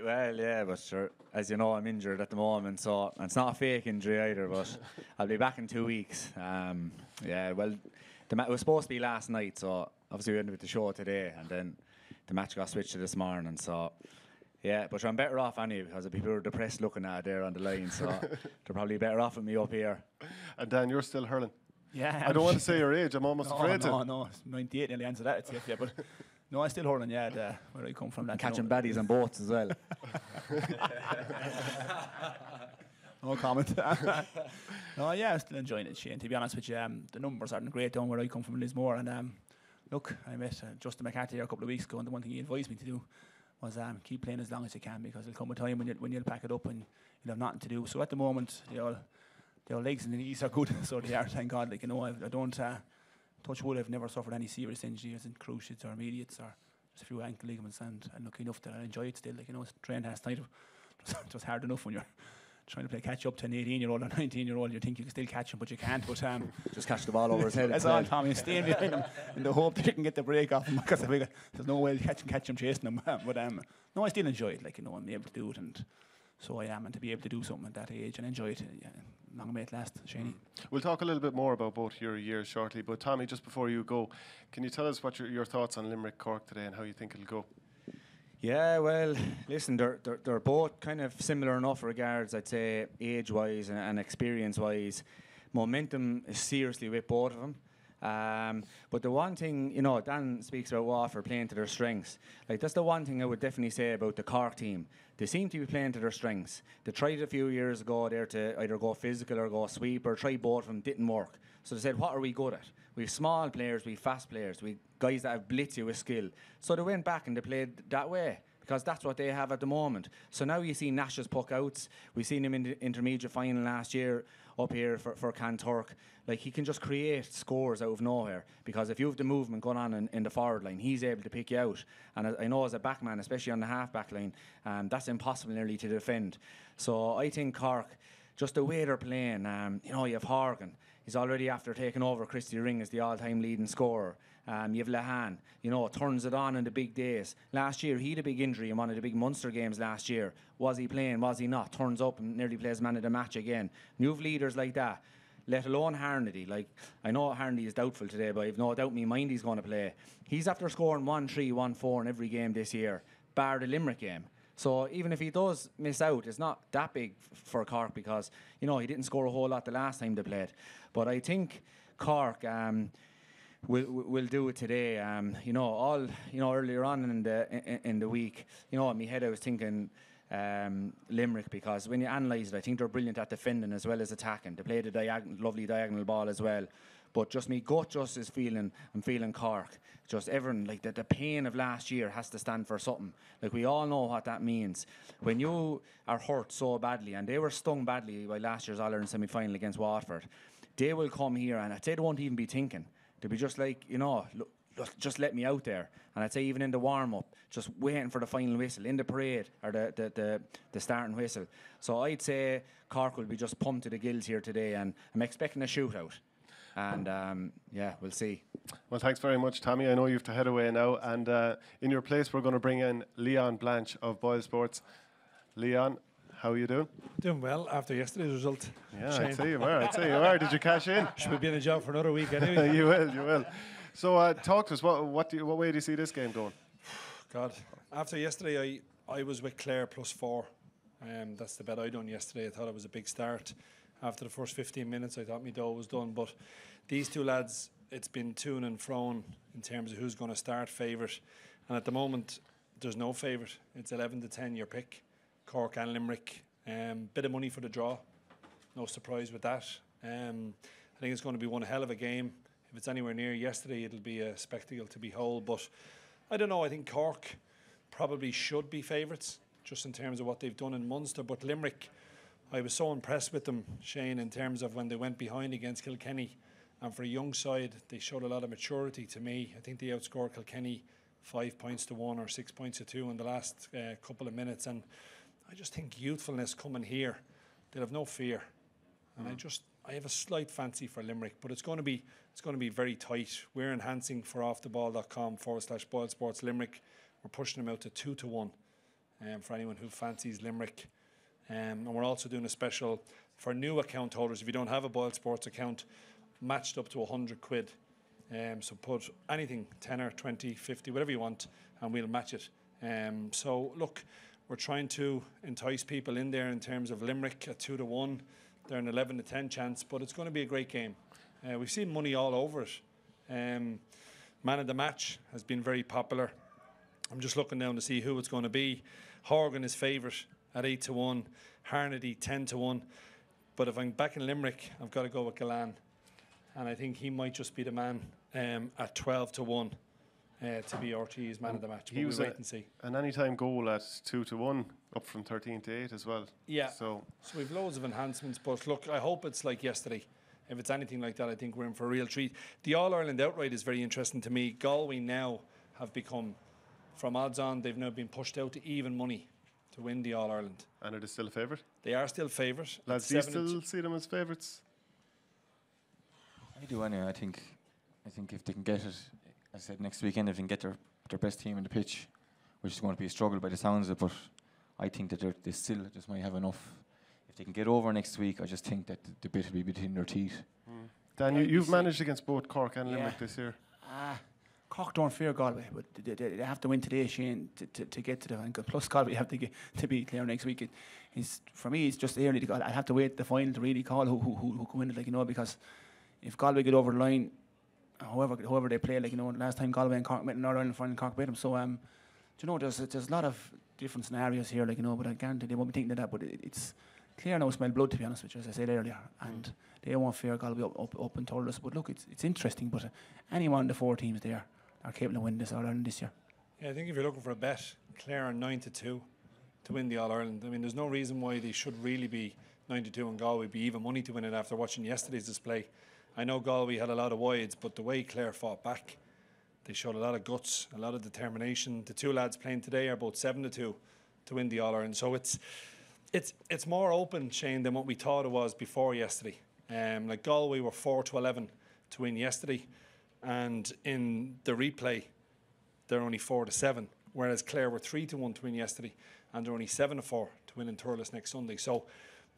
Well, yeah, but sure, as you know, I'm injured at the moment, so it's not a fake injury either, but I'll be back in 2 weeks. Yeah, well, it was supposed to be last night, so obviously we ended with the show today, and then the match got switched to this morning, so... Yeah, but I'm better off anyway, because the people are depressed looking at it there on the line, so they're probably better off with me up here. And Dan, you're still hurling? Yeah. I don't want to say your age, I'm almost afraid to. No, it's 98 nearly answer that, it's yeah, but no, I'm still hurling, yeah, where I come from. Catching baddies on boats as well. No comment. No, yeah, I'm still enjoying it, Shane. To be honest with you, the numbers aren't great down where I come from in Lismore, and look, I met Justin McCarthy here a couple of weeks ago, and the one thing he advised me to do was keep playing as long as you can, because there'll come a time when you'll pack it up and you'll have nothing to do. So at the moment, the old legs and the knees are good, so they are, thank God. I don't touch wood. I've never suffered any serious injuries in cruciates or immediates or just a few ankle ligaments, and I'm lucky enough that I enjoy it still. Trained last night. It was hard enough when you're trying to play catch up to an 18-year-old or 19-year-old. You think you can still catch him, but you can't. But just catch the ball over his head. That's all, Tommy. Staying behind him in the hope that you can get the break off him, because there's no way to catch him chasing him. But no, I still enjoy it. I'm able to do it, and so I am. And to be able to do something at that age and enjoy it, long may it last, Shaney. We'll talk a little bit more about both your years shortly. But Tommy, just before you go, can you tell us what your thoughts on Limerick Cork today and how you think it'll go? Yeah, well, listen, they're both kind of similar enough regards, I'd say, age-wise and experience-wise. Momentum is seriously with both of them. But the one thing, Dan speaks about Waterford playing to their strengths. That's the one thing I would definitely say about the Cork team. They seem to be playing to their strengths. They tried a few years ago there to either go physical or go sweep, or try both of them, didn't work. So they said, what are we good at? We have small players, we have fast players, we guys that have blitz you with skill. So they went back and they played that way, because that's what they have at the moment. So now you see Nash's puck outs. We've seen him in the intermediate final last year up here for Canturk. He can just create scores out of nowhere, because if you have the movement going on in the forward line, he's able to pick you out. And I know as a backman, especially on the half-back line, that's impossible nearly to defend. So I think Cork just the way they're playing. You know, you have Horgan. He's already after taking over Christy Ring as the all-time leading scorer. You have Lahan, you know, turns it on in the big days. Last year, he had a big injury in one of the big Munster games last year. Was he playing? Was he not? Turns up and nearly plays man of the match again. You have leaders like that, let alone Harnedy. Like, I know Harnedy is doubtful today, but I've no doubt in my mind he's going to play. He's after scoring 1-3, 1-4 in every game this year, bar the Limerick game. So even if he does miss out, it's not that big for Cork because, you know, he didn't score a whole lot the last time they played. But I think Cork will do it today. You know, earlier on in the week, you know, in my head I was thinking Limerick, because when you analyse it, I think they're brilliant at defending as well as attacking. They played a lovely diagonal ball as well. But just me gut just is I'm feeling Cork. Just everyone, like the pain of last year has to stand for something. Like, we all know what that means. When you are hurt so badly, and they were stung badly by last year's All-Ireland semi-final against Waterford, they will come here and I'd say they won't even be thinking. They'll be just like, you know, look, just let me out there. And I'd say even in the warm-up, just waiting for the final whistle, in the parade, or the starting whistle. So I'd say Cork will be just pumped to the gills here today, and I'm expecting a shootout. And yeah, we'll see. Well, thanks very much, Tommy. I know you have to head away now, and in your place we're going to bring in Leon Blanche of Boyle Sports. Leon, how are you doing? Doing well after yesterday's result. Yeah, Shane. I'd say you are. Did you cash in? Should we be in a job for another week anyway? You will. So talk to us. What way do you see this game going? God, after yesterday, I was with Clare +4. That's the bet I done yesterday. I thought it was a big start. After the first 15 minutes, I thought my dough was done. But these two lads, it's been to and fro in terms of who's going to start favourite. And at the moment, there's no favourite. It's 11-10, your pick. Cork and Limerick. Bit of money for the draw. No surprise with that. I think it's going to be one hell of a game. If it's anywhere near yesterday, it'll be a spectacle to behold. But I don't know. I think Cork probably should be favourites, just in terms of what they've done in Munster. But Limerick, I was so impressed with them, Shane, in terms of when they went behind against Kilkenny. And for a young side, they showed a lot of maturity to me. I think they outscored Kilkenny 5 points to 1 or 6 points to 2 in the last couple of minutes. And I just think youthfulness coming here, they'll have no fear. And I have a slight fancy for Limerick, but it's going to be very tight. We're enhancing for offtheball.com/Boyle Sports Limerick. We're pushing them out to 2-1 for anyone who fancies Limerick. And we're also doing a special for new account holders. If you don't have a Boyle Sports account, matched up to £100. So put anything, 10 or 20, 50, whatever you want, and we'll match it. So look, we're trying to entice people in there in terms of Limerick at 2-1. They're an 11-10 chance, but it's going to be a great game. We've seen money all over it. Man of the match has been very popular. I'm just looking down to see who it's going to be. Horgan is favourite at 8-1, Harnedy 10-1. But if I'm back in Limerick, I've got to go with Galan, and I think he might just be the man at 12-1 to be RT's man of the match. He was wait and see. An anytime goal at 2-1, up from 13-8 as well. Yeah. So we've loads of enhancements, but look, I hope it's like yesterday. If it's anything like that, I think we're in for a real treat. The All-Ireland outright is very interesting to me. Galway now have become, from odds on, they've now been pushed out to even money to win the All-Ireland. And it is still a favourite? They are still favourite. Lads, do you still see them as favourites? I do anyway. I think if they can get it, as I said, next weekend, if they can get their best team in the pitch, which is going to be a struggle by the sounds of it, but I think that they still just might have enough. If they can get over next week, I just think that the bit will be between their teeth. Dan, you've managed against both Cork and Limerick this year. Cork don't fear Galway, but they have to win today, Shane, to get to the final. Plus Galway have to get to beat Clare next week. For me, it's just early to go. I have to wait the final to really call who can win it, because if Galway get over the line, whoever they play, last time Galway and Cork met in Northern Ireland final, Cork beat them. So there's a lot of different scenarios here, but I guarantee they won't be thinking of that. But it's Clare now smell blood, to be honest with you, as I said earlier, and they won't fear Galway up and told us. But look, it's interesting. But anyone of the 4 teams there are capable of winning this All-Ireland this year. Yeah, I think if you're looking for a bet, Clare are 9-2 to win the All-Ireland. I mean, there's no reason why they should really be 9-2 and Galway be even money to win it after watching yesterday's display. I know Galway had a lot of wides, but the way Clare fought back, they showed a lot of guts, a lot of determination. The two lads playing today are both 7-2 to win the All-Ireland. So it's It's more open, Shane, than what we thought it was before yesterday. Like Galway were 4-11 to win yesterday, and in the replay, they're only 4-7. Whereas Clare were 3-1 to win yesterday, and they're only 7-4 to win in Thurles next Sunday. So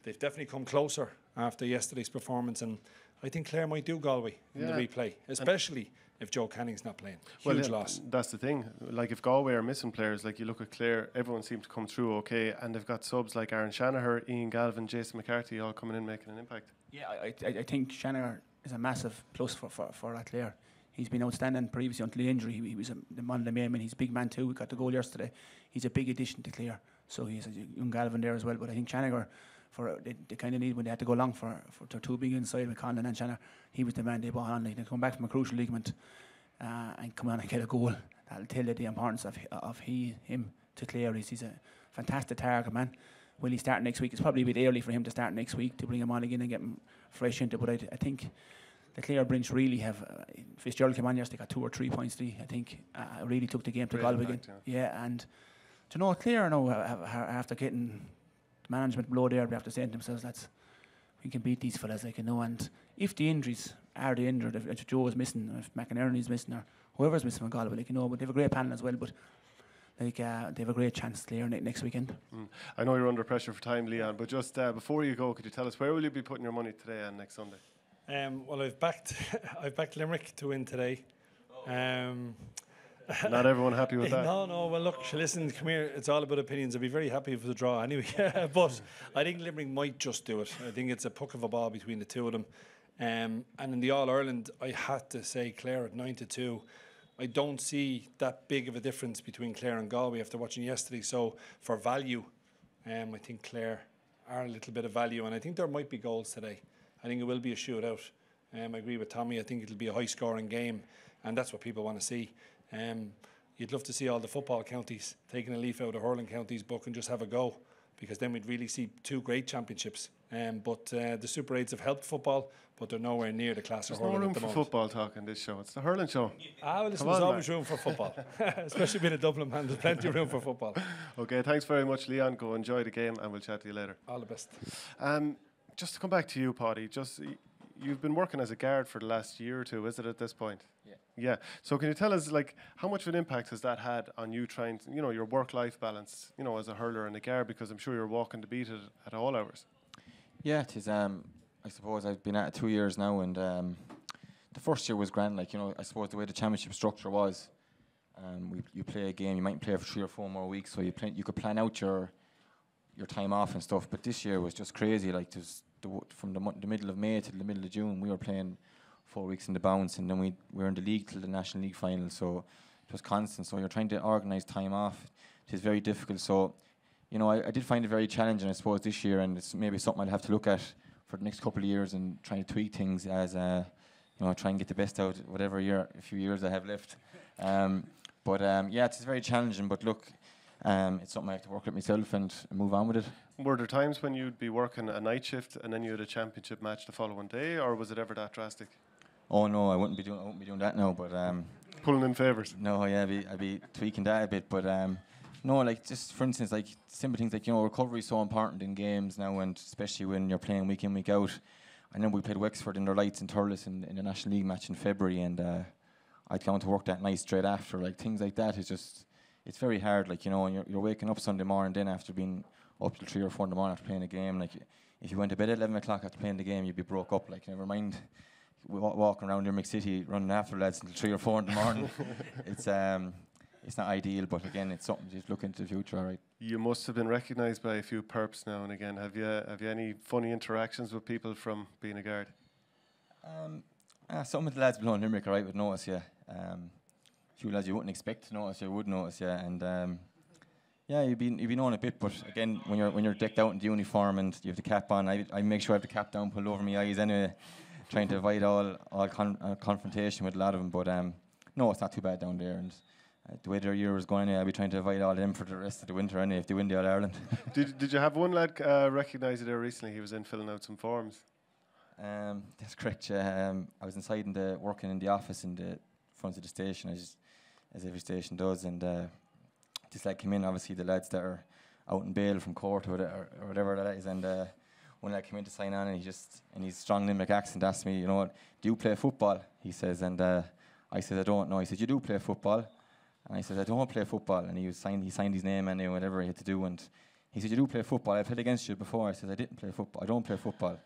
they've definitely come closer after yesterday's performance, and I think Clare might do Galway in the replay, especially if Joe Canning's not playing. Huge loss. That's the thing. Like if Galway are missing players, like you look at Clare, everyone seems to come through okay, and they've got subs like Aaron Shanahan, Ian Galvin, Jason McCarthy all coming in making an impact. Yeah, I think Shanahan is a massive plus for that Clare. He's been outstanding previously until the injury. He was one of the main men. He's a big man too. He got the goal yesterday. He's a big addition to Clare. So he's a young Galvin there as well. But I think Shanahan, they kind of need when they had to go long for two big inside with Conlon and Shanahan, he was the man they brought on. They come back from a crucial ligament and come on and get a goal. That'll tell you the importance of him to Clare. He's a fantastic target, man. Will he start next week? It's probably a bit early for him to start next week to bring him on again and get him fresh into. But I think the Clare bench really have. Fitzgerald came on yesterday, got 2 or 3 points. I think really took the game to Galway again. Yeah, and do you know Clare now after getting management below there, they have to say to themselves, we can beat these fellas, like, you know. And if the injuries are the injured, if Joe is missing, if McInerney is missing, or whoever's missing from Galway, like, you know, but they have a great panel as well. But like they have a great chance Clare next weekend. I know you're under pressure for time, Leon, but just before you go, could you tell us where will you be putting your money today and next Sunday? Well, I've backed Limerick to win today. Not everyone happy with that. No. Well, look, listen, come here. It's all about opinions. I'd be very happy with the draw anyway. But I think Limerick might just do it. I think it's a puck of a ball between the two of them. And in the All-Ireland, I had to say Clare at 9-2. I don't see that big of a difference between Clare and Galway after watching yesterday. So for value, I think Clare are a little bit of value, and I think there might be goals today. I think it will be a shootout. I agree with Tommy. I think it'll be a high-scoring game, and that's what people want to see. You'd love to see all the football counties taking a leaf out of Hurling counties book and just have a go, because then we'd really see two great championships. But the Super 8s have helped football, but they're nowhere near the class of Hurling. There's no room at the for moment. football talk in this show. It's the hurling show. Well, listen, there's always room for football, especially being a Dublin man. There's plenty of room for football. Okay, thanks very much, Leon. Go enjoy the game, and we'll chat to you later. All the best. Just to come back to you, Paudie, you've been working as a guard for the last year or two, is it, at this point? Yeah. So can you tell us, like, how much of an impact has that had on you trying to, your work-life balance, as a hurler and a guard, because I'm sure you're walking the beat at all hours. Yeah, it is. I suppose I've been at it 2 years now, and the first year was grand. Like, I suppose the way the championship structure was, you play a game, you might play for 3 or 4 more weeks, so you could plan out your time off and stuff. But this year was just crazy. Like, from the middle of May to the middle of June, we were playing 4 weeks in the bounce, and then we were in the league till the National League final. So it was constant. So you're trying to organise time off. It is very difficult. So, I did find it very challenging, I suppose, this year, and it's maybe something I'll have to look at for the next couple of years and try to tweak things as try and get the best out whatever few years I have left. It's very challenging. But look, it's something I have to work with myself and move on with it. Were there times when you'd be working a night shift and then you had a championship match the following day, or was it ever that drastic? Oh no, I wouldn't be doing that now. But pulling in favours. No, yeah, I'd be tweaking that a bit. But no, like, just for instance, like simple things like recovery is so important in games now, and especially when you're playing week in, week out. I know we played Wexford in their lights in Thurles in the National League match in February, and I'd gone to work that night straight after. Like, things like that is just, it's very hard. Like, and you're waking up Sunday morning then after being up till 3 or 4 in the morning after playing a game. Like, if you went to bed at 11 o'clock after playing the game, you'd be broke up. Like, never mind walking around Limerick City running after lads until 3 or 4 in the morning. It's not ideal, but again, it's something to look into the future. All right. You must have been recognised by a few perps now and again. Have you any funny interactions with people from being a guard? Some of the lads below in Limerick, all right, would notice, yeah. A few lads you wouldn't expect to notice, you would notice, yeah. And you'd be known a bit, but again, when you're decked out in the uniform and you have the cap on, I make sure I have the cap down, pulled over my eyes anyway, trying to avoid all confrontation with a lot of them. But no, it's not too bad down there. And the way their year was going, I'll be trying to avoid all of them for the rest of the winter anyway, if they win the All-Ireland. Did you have one lad recognise you there recently? He was in filling out some forms. That's correct. I was inside working in the office in the front of the station, as every station does, and this lad came in. Obviously, the lads that are out in bail from court or whatever that is, and one lad came in to sign on, and his strong Limerick accent asked me, do you play football? He says, and I said, I don't know. He said, you do play football? And I said, I don't play football. And he signed his name and whatever he had to do, and he said, you do play football? I played against you before. I said, I didn't play football. I don't play football.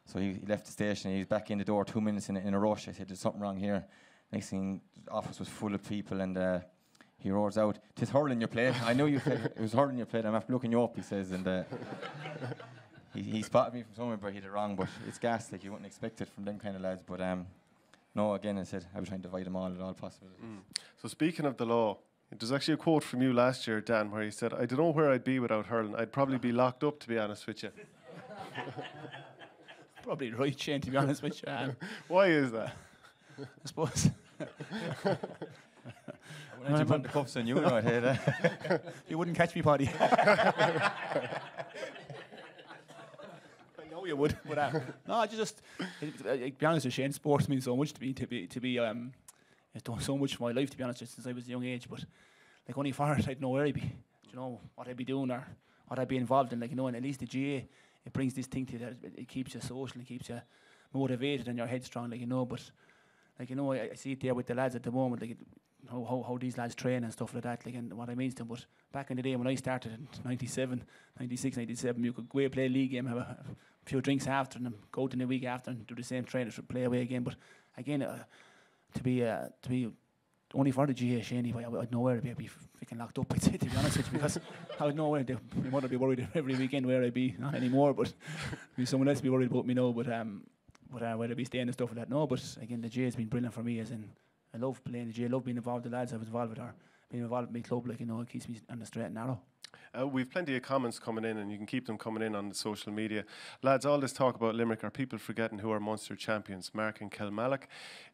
So he left the station, and he was back in the door 2 minutes in a rush. I said, there's something wrong here. Next thing, the office was full of people, and he roars out, "'Tis hurling you play." I know you played. It was hurling you played. I'm after looking you up, he says, and he spotted me from somewhere, but he did it wrong. But it's gas, like you wouldn't expect it from them kind of lads. But no, again, I said I was trying to divide them all at all possible. So speaking of the law, there's actually a quote from you last year, Dan, where you said, "I don't know where I'd be without hurling. I'd probably be locked up, to be honest with you." Probably right, Shane, to be honest with you. Why is that? I suppose. When you put the cuffs on you, I hear that. You wouldn't catch me, Paudie. I know you would, but no, I just to be honest with Shane, sports means so much to me. It's done so much for my life, to be honest, since I was a young age. But like only for it, I'd know where I'd be. Do you know what I'd be doing or what I'd be involved in? Like and at least the GA, it brings this thing to you that it keeps you social, it keeps you motivated and your head strong. But I see it there with the lads at the moment, like how these lads train and stuff like that, like and what it means to them. But back in the day when I started in 97, 96, 97, you could go away play a league game, have a few drinks after, and then go to the week after and do the same training, play away again. But again, to be only for the GA, Shane, I'd know where I'd be freaking locked up, I'd say, to be honest with you, because I would know where my mother would be worried every weekend where I'd be, not anymore, but someone else would be worried about me now, but where I'd be staying and stuff like that. No, but again, the GA has been brilliant for me, as in, I love playing the GA, I love being involved with the lads I was involved with, or being involved with my club, like, it keeps me on the straight and narrow. We've plenty of comments coming in, and you can keep them coming in on the social media. Lads, all this talk about Limerick, are people forgetting who are Munster champions? Mark and Kilmallock.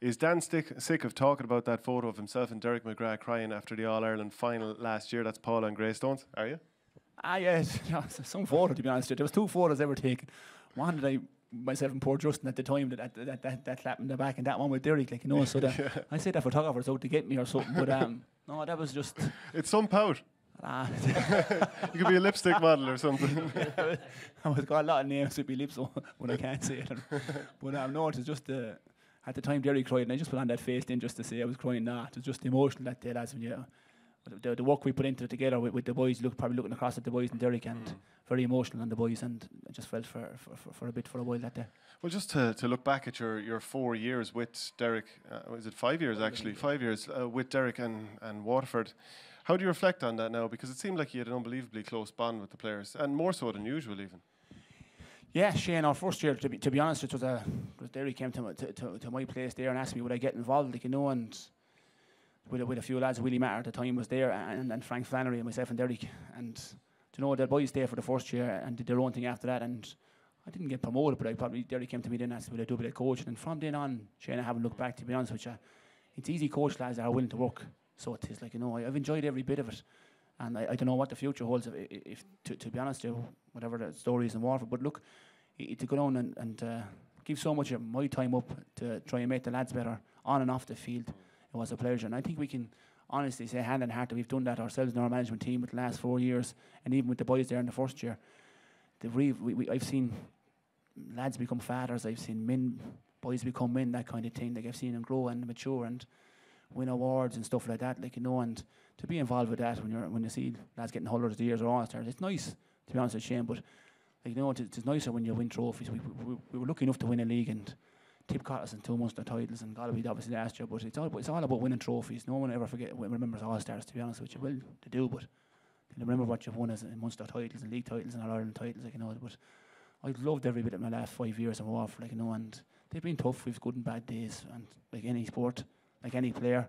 Is Dan sick of talking about that photo of himself and Derek McGrath crying after the All-Ireland final last year? That's Paula and Greystones, are you? Yes, some photo, to be honest. There was 2 photos ever taken. One that myself and poor Justin at the time, that clap in the back, and that one with Derek, so I said that photographer's out to get me or something, but no, that was just... It's some pout. You could be a lipstick model or something. I've got a lot of names with my lips, but I can't say it. But no, it was just at the time Derek cried, and I just put on that face then just to say I was crying. It was just emotional that day, lads. The work we put into it together with the boys, probably looking across at the boys and Derek, and very emotional on the boys, and I just felt for a while that day. Well, just to look back at your 4 years with Derek, was it 5 years actually? 5 years with Derek and Waterford. How do you reflect on that now? Because it seemed like you had an unbelievably close bond with the players, and more so than usual even. Yeah, Shane, our first year, to be honest, it was Derek came to my place there and asked me would I get involved, and with a few lads. Willie Maher at the time was there, and Frank Flannery and myself and Derek, and the boys there for the first year and did their own thing after that, and I didn't get promoted, but Derek came to me then and asked would I do a bit of coaching, and from then on, Shane, I haven't looked back, to be honest with you. It's easy coach lads that are willing to work. So it is I've enjoyed every bit of it, and I don't know what the future holds. If to be honest, whatever the story is in Waterford. But look, to go down and give so much of my time up to try and make the lads better on and off the field, it was a pleasure. And I think we can honestly say hand in heart that we've done that ourselves in our management team with the last 4 years, and even with the boys there in the first year. I've seen lads become fathers. I've seen boys become men, that kind of thing. I've seen them grow and mature and win awards and stuff like that, and to be involved with that when you see lads getting hurlers of the years or All-Stars, it's nice, to be honest with Shane, but it's nicer when you win trophies. We were lucky enough to win a league, and Tipp caught us in 2 Munster titles, and Galway obviously last year, but it's all about winning trophies. No one ever remembers All-Stars, to be honest with you. Well, they do, but they remember what you've won as Munster titles and league titles and All-Ireland titles, but I've loved every bit of my last 5 years in Waterford, and they've been tough. We've good and bad days, and like any sport, like any player,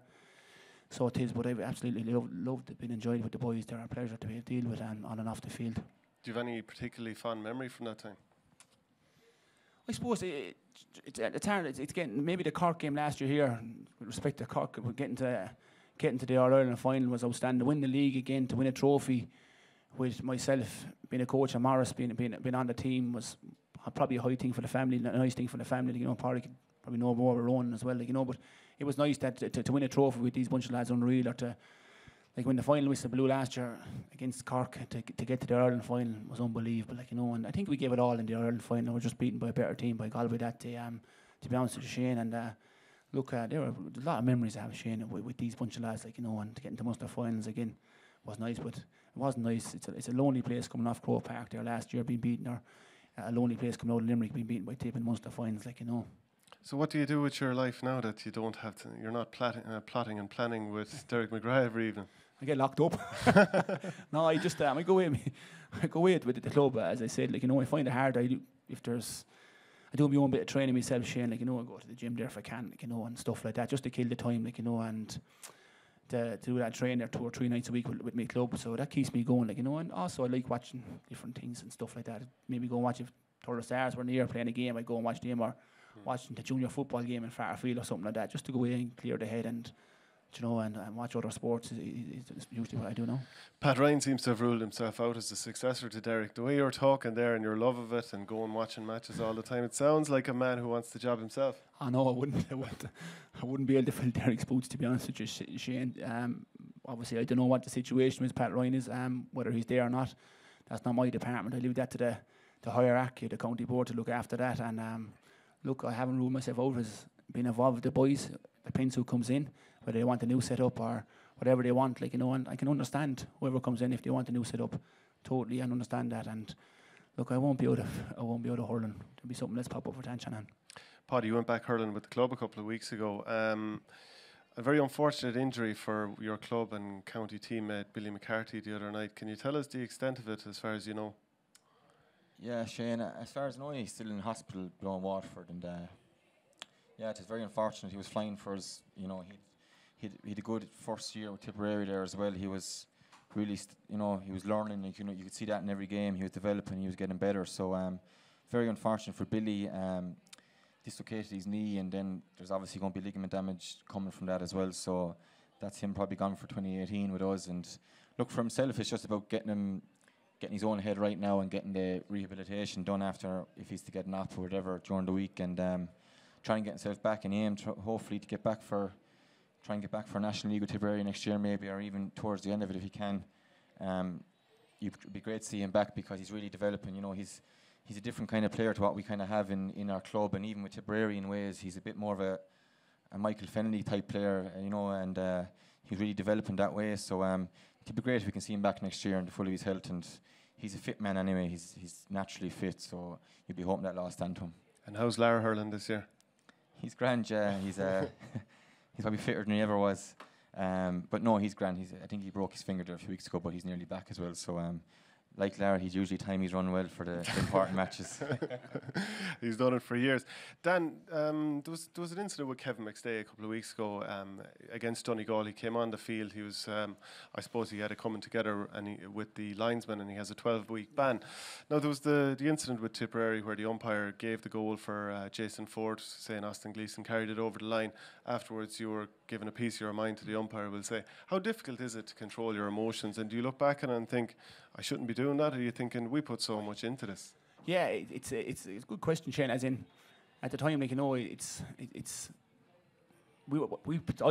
so it is. But I've absolutely loved it, been enjoyed with the boys. They're a pleasure to be able to deal with on and off the field. Do you have any particularly fond memory from that time? I suppose it's hard. It's getting maybe the Cork game last year here. With respect to Cork, getting to the All-Ireland final was outstanding. To win the league again, to win a trophy with myself being a coach and Morris being on the team was probably a high thing for the family, a nice thing for the family. Probably could probably know more of our own as well, but it was nice that to win a trophy with these bunch of lads, unreal, or to like when the final whistle blew last year against Cork to get to the Ireland final was unbelievable. Like, you know, and I think we gave it all in the Ireland final. We were just beaten by a better team by Galway that day. To be honest with you, Shane, and look, there were a lot of memories I have, Shane, with these bunch of lads. Like, you know, and to get into Munster finals again was nice, but it wasn't nice. It's a lonely place coming off Croke Park there last year, being beaten, or a lonely place coming out of Limerick, being beaten by Tipp in Munster finals. Like, you know. So what do you do with your life now that you don't have to? You're not plotting and planning with Derek McGrath every evening. I get locked up. No, I just I go away. I go away with the club, as I said. Like, you know, I find it hard. I do my own bit of training myself, Shane. Like, you know, I go to the gym there if I can, like, you know, and stuff like that, just to kill the time, like, you know, and to do that training there 2 or 3 nights a week with my club. So that keeps me going, like, you know. And also I like watching different things and stuff like that. Maybe go and watch if Thurles Stars were near playing a game, I go and watch them, or watching the junior football game in Fairfield or something like that, just to go away and clear the head and, you know, and watch other sports is usually what I do now. Pat Ryan seems to have ruled himself out as the successor to Derek. The way you're talking there and your love of it and going watching matches all the time, it sounds like a man who wants the job himself. I know I wouldn't be able to fill Derek's boots, to be honest with you, Shane. Obviously, I don't know what the situation with Pat Ryan is, whether he's there or not. That's not my department. I leave that to the hierarchy, the county board, to look after that. And look, I haven't ruled myself out as being involved with the boys. Depends who comes in, whether they want a new setup or whatever they want, like, you know. And I can understand whoever comes in if they want a new setup, totally, and understand that. And look, I won't be out of hurling. There'll be something that's pop up for Dan Shanahan. Paudie, you went back hurling with the club a couple of weeks ago. A very unfortunate injury for your club and county teammate Billy McCarthy the other night. Can you tell us the extent of it, as far as you know? Yeah, Shane, as far as I know, he's still in hospital below in Waterford, and yeah, it is very unfortunate. He was flying for us, you know. He had a good first year with Tipperary there as well. He was really, you know, he was learning. Like, you know, you could see that in every game. He was developing. He was getting better. So very unfortunate for Billy. Dislocated his knee, and then there's obviously going to be ligament damage coming from that as well. So that's him probably gone for 2018 with us. And look, for himself, it's just about getting his own head right now and getting the rehabilitation done after, if he's to get an op or whatever during the week, and try and get himself back in aim, hopefully to try and get back for National League with Tipperary next year maybe, or even towards the end of it if he can. It'd be great to see him back, because he's really developing. You know, he's a different kind of player to what we kind of have in our club, and even with Tipperary in ways, he's a bit more of a Michael Fennelly type player, you know, and he's really developing that way. So it'd be great if we can see him back next year in the full of his health, and he's a fit man anyway. He's naturally fit, so you'd be hoping that will stand to him. And how's Lara hurling this year? He's grand, yeah. He's he's probably fitter than he ever was. But no, he's grand. I think he broke his finger there a few weeks ago, but he's nearly back as well. So like Lara, he's usually time he's run well for the important matches. He's done it for years. Dan, there was an incident with Kevin McStay a couple of weeks ago against Donegal. He came on the field. He was, I suppose, he had a coming together with the linesman, and he has a 12-week ban. Now there was the incident with Tipperary where the umpire gave the goal for Jason Ford, saying Austin Gleeson carried it over the line. Afterwards, you were given a piece of your mind to the umpire. Will say, how difficult is it to control your emotions? And do you look back on it and think, I shouldn't be doing that? Or are you thinking, we put so much into this? Yeah, it's a good question, Shane. As in, at the time, like, you know, I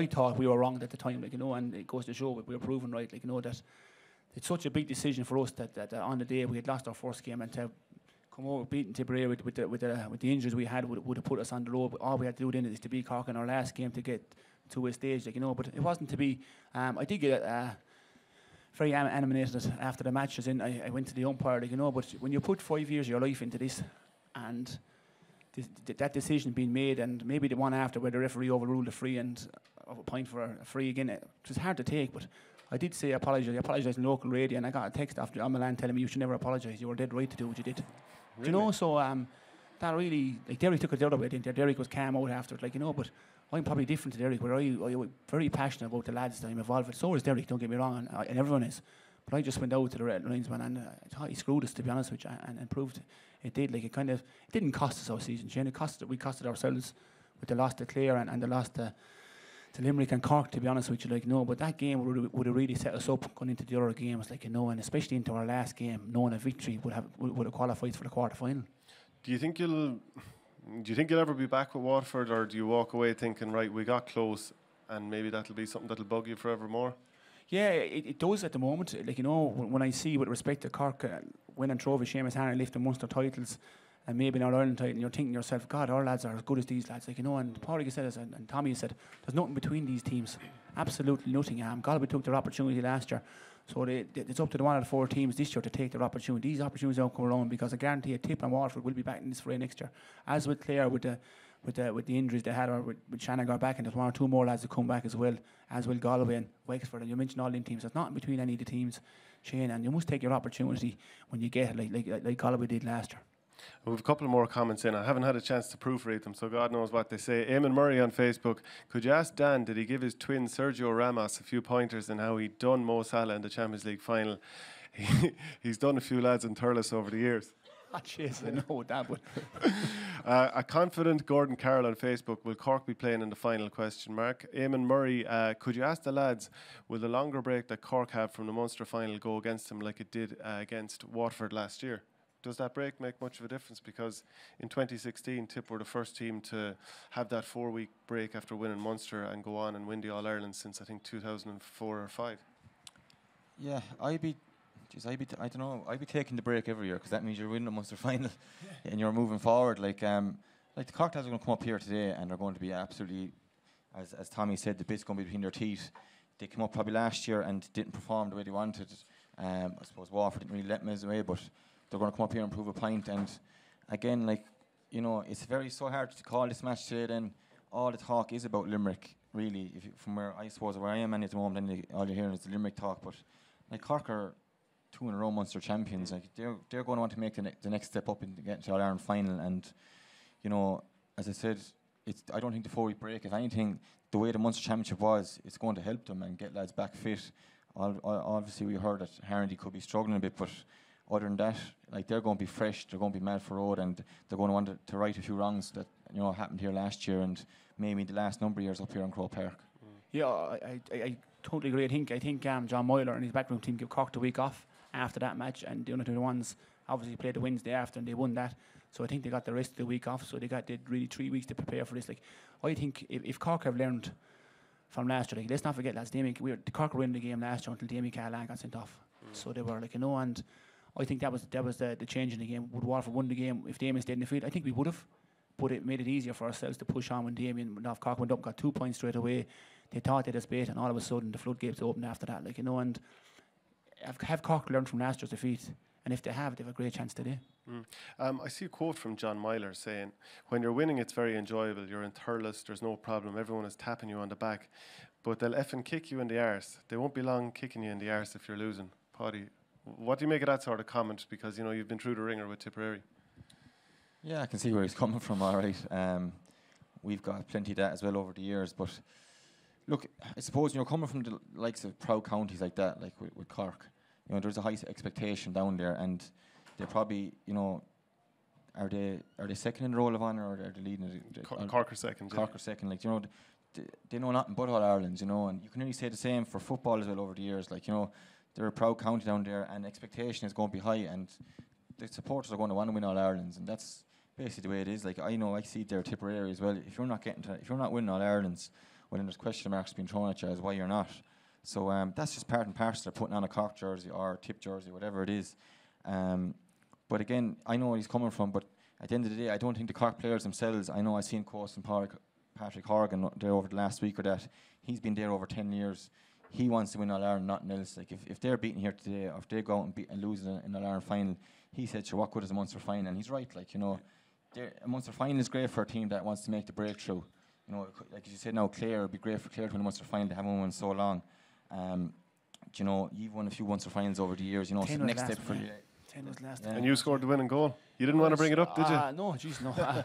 thought we were wrong at the time, like, you know, and it goes to show we were proven right, like, you know, that it's such a big decision for us that on the day we had lost our first game, and to come over beating Tipperary with the injuries we had would have put us on the road. But all we had to do then is to beat Cork in our last game to get to a stage, like, you know. But it wasn't to be. I did get very animated after the match, as in I went to the umpire, like, you know. But when you put 5 years of your life into this, and that decision being made, and maybe the one after where the referee overruled a free and of a point for a free again, it was hard to take. But I did say apologise. I apologised in local radio, and I got a text after Milan telling me you should never apologise. You were dead right to do what you did. Really? Do you know? So that really, like, Derek took it the other way. I think Derek was calm out after it, like, you know. But I'm probably different to Derek, where I'm very passionate about the lads that I'm involved with. So is Derek, don't get me wrong, and everyone is. But I just went out to the red linesman, and I thought he screwed us, to be honest with you, and proved it did. Like, it didn't cost us our season, Shane. We costed ourselves with the loss to Clare and the loss to Limerick and Cork, to be honest with you, like, no. But that game would have really set us up going into the other games, like, you know, and especially into our last game, knowing a victory would have qualified for the quarter final. Do you think you'll ever be back with Waterford, or do you walk away thinking, right, we got close, and maybe that'll be something that'll bug you forevermore? Yeah, it does at the moment. Like, you know, when I see with respect to Cork winning trophies, Seamus Hannon lifting Munster titles, and maybe an All-Ireland title, and you're thinking to yourself, God, our lads are as good as these lads. Like, you know, and Paudie said this, and Tommy said, there's nothing between these teams. Absolutely nothing. Galway took their opportunity last year. So it's up to the one of the 4 teams this year to take their opportunity. These opportunities don't come around, because I guarantee you Tipp and Waterford will be back in this fray next year. As with Clare, with the injuries they had, or with Shanahan got back, and there's 1 or 2 more lads to come back as well, as will Galway and Wexford. And you mentioned all them teams. There's nothing between any of the teams, Shane, and you must take your opportunity when you get it, like Galway did last year. We have a couple of more comments in. I haven't had a chance to proofread them, so God knows what they say. Eamon Murray on Facebook. Could you ask Dan, did he give his twin Sergio Ramos a few pointers in how he done Mo Salah in the Champions League final? He's done a few lads in Thurles over the years. Oh, jeez, I know that one. A confident Gordon Carroll on Facebook. Will Cork be playing in the final? ? Eamon Murray, could you ask the lads, will the longer break that Cork have from the Munster final go against them like it did against Waterford last year? Does that break make much of a difference? Because in 2016, Tipp were the first team to have that 4-week break after winning Munster and go on and win the All-Ireland since, I think, 2004 or 5. Yeah, I don't know. I'd be taking the break every year, because that means you're winning the Munster final and you're moving forward. Like the Cork lads are going to come up here today, and they're going to be absolutely, as Tommy said, the bit's going to be between their teeth. They came up probably last year and didn't perform the way they wanted. I suppose Waterford didn't really let them away, but they're going to come up here and prove a point. And again, like, you know, it's so hard to call this match today. Then all the talk is about Limerick, really. From where I suppose where I am at the moment, then all you're hearing is the Limerick talk. But like, Cork are 2 in a row Munster champions. Like, they're going to want to make the next step up and get to All-Ireland final. And you know, as I said, I don't think the 4-week break, if anything, the way the Munster Championship was, it's going to help them and get lads back fit. Obviously, we heard that Harrandy could be struggling a bit, but other than that, like, they're going to be fresh, they're going to be mad for road, and they're going to want to right a few wrongs that, you know, happened here last year and maybe the last number of years up here in Croke Park. Yeah, I totally agree. I think John Moyler and his backroom team gave Cork the week off after that match, and the other 2 ones obviously played the Wednesday after and they won that. So I think they got the rest of the week off. So they did really 3 weeks to prepare for this. Like, I think if Cork have learned from last year, like, let's not forget, lads, the Cork were in the game last year until Damien Callahan got sent off. So they were, like, you know, and I think that was the change in the game. Would Waterford won the game if Damien stayed in the field? I think we would have, but it made it easier for ourselves to push on when Damien went off. Cork went up, got 2 points straight away. They thought they had a bait, and all of a sudden the floodgates opened after that. Like, you know, and have Cork learned from last year's defeat? And if they have a great chance today. I see a quote from John Myler saying, when you're winning, it's very enjoyable. You're in Thurles, there's no problem. Everyone is tapping you on the back. But they'll effing kick you in the arse. They won't be long kicking you in the arse if you're losing. Paudie, what do you make of that sort of comment? Because, you know, you've been through the ringer with Tipperary. Yeah, I can see where he's coming from, all right. We've got plenty of that as well over the years. But look, I suppose, you know, coming from the likes of proud counties like that, like with Cork, you know, there's a high expectation down there, and they're probably, you know, are they second in the roll of honour, or are they leading? Cork are second. Cork are second. Like, you know, they know nothing but All-Ireland, you know, and you can only say the same for football as well over the years. Like, you know, they're a proud county down there, and expectation is going to be high, and the supporters are going to want to win All-Irelands, and that's basically the way it is. Like, I know, I see their Tipperary as well. If you're not winning All-Irelands, well, then there's question marks being thrown at you as why you're not. So that's just part and parcel of putting on a Cork jersey or Tipp jersey, whatever it is. But again, I know where he's coming from, but at the end of the day, I don't think the Cork players themselves, I know I've seen quotes from Patrick Horgan there over the last week or that. He's been there over 10 years. He wants to win All-Ireland, nothing else. Like, if they're beaten here today, or if they go out and lose in an All-Ireland final, he said, sure, what good is a Munster final? And he's right. Like, you know, a Munster final is great for a team that wants to make the breakthrough. You know, like you said now, Clare, it'd be great for Clare to win a Munster final. They haven't won so long. You know, you've won a few Munster finals over the years. You know, so the next step for you. 10 was last And you scored the winning goal. You didn't want to bring it up, did you? No, jeez, no.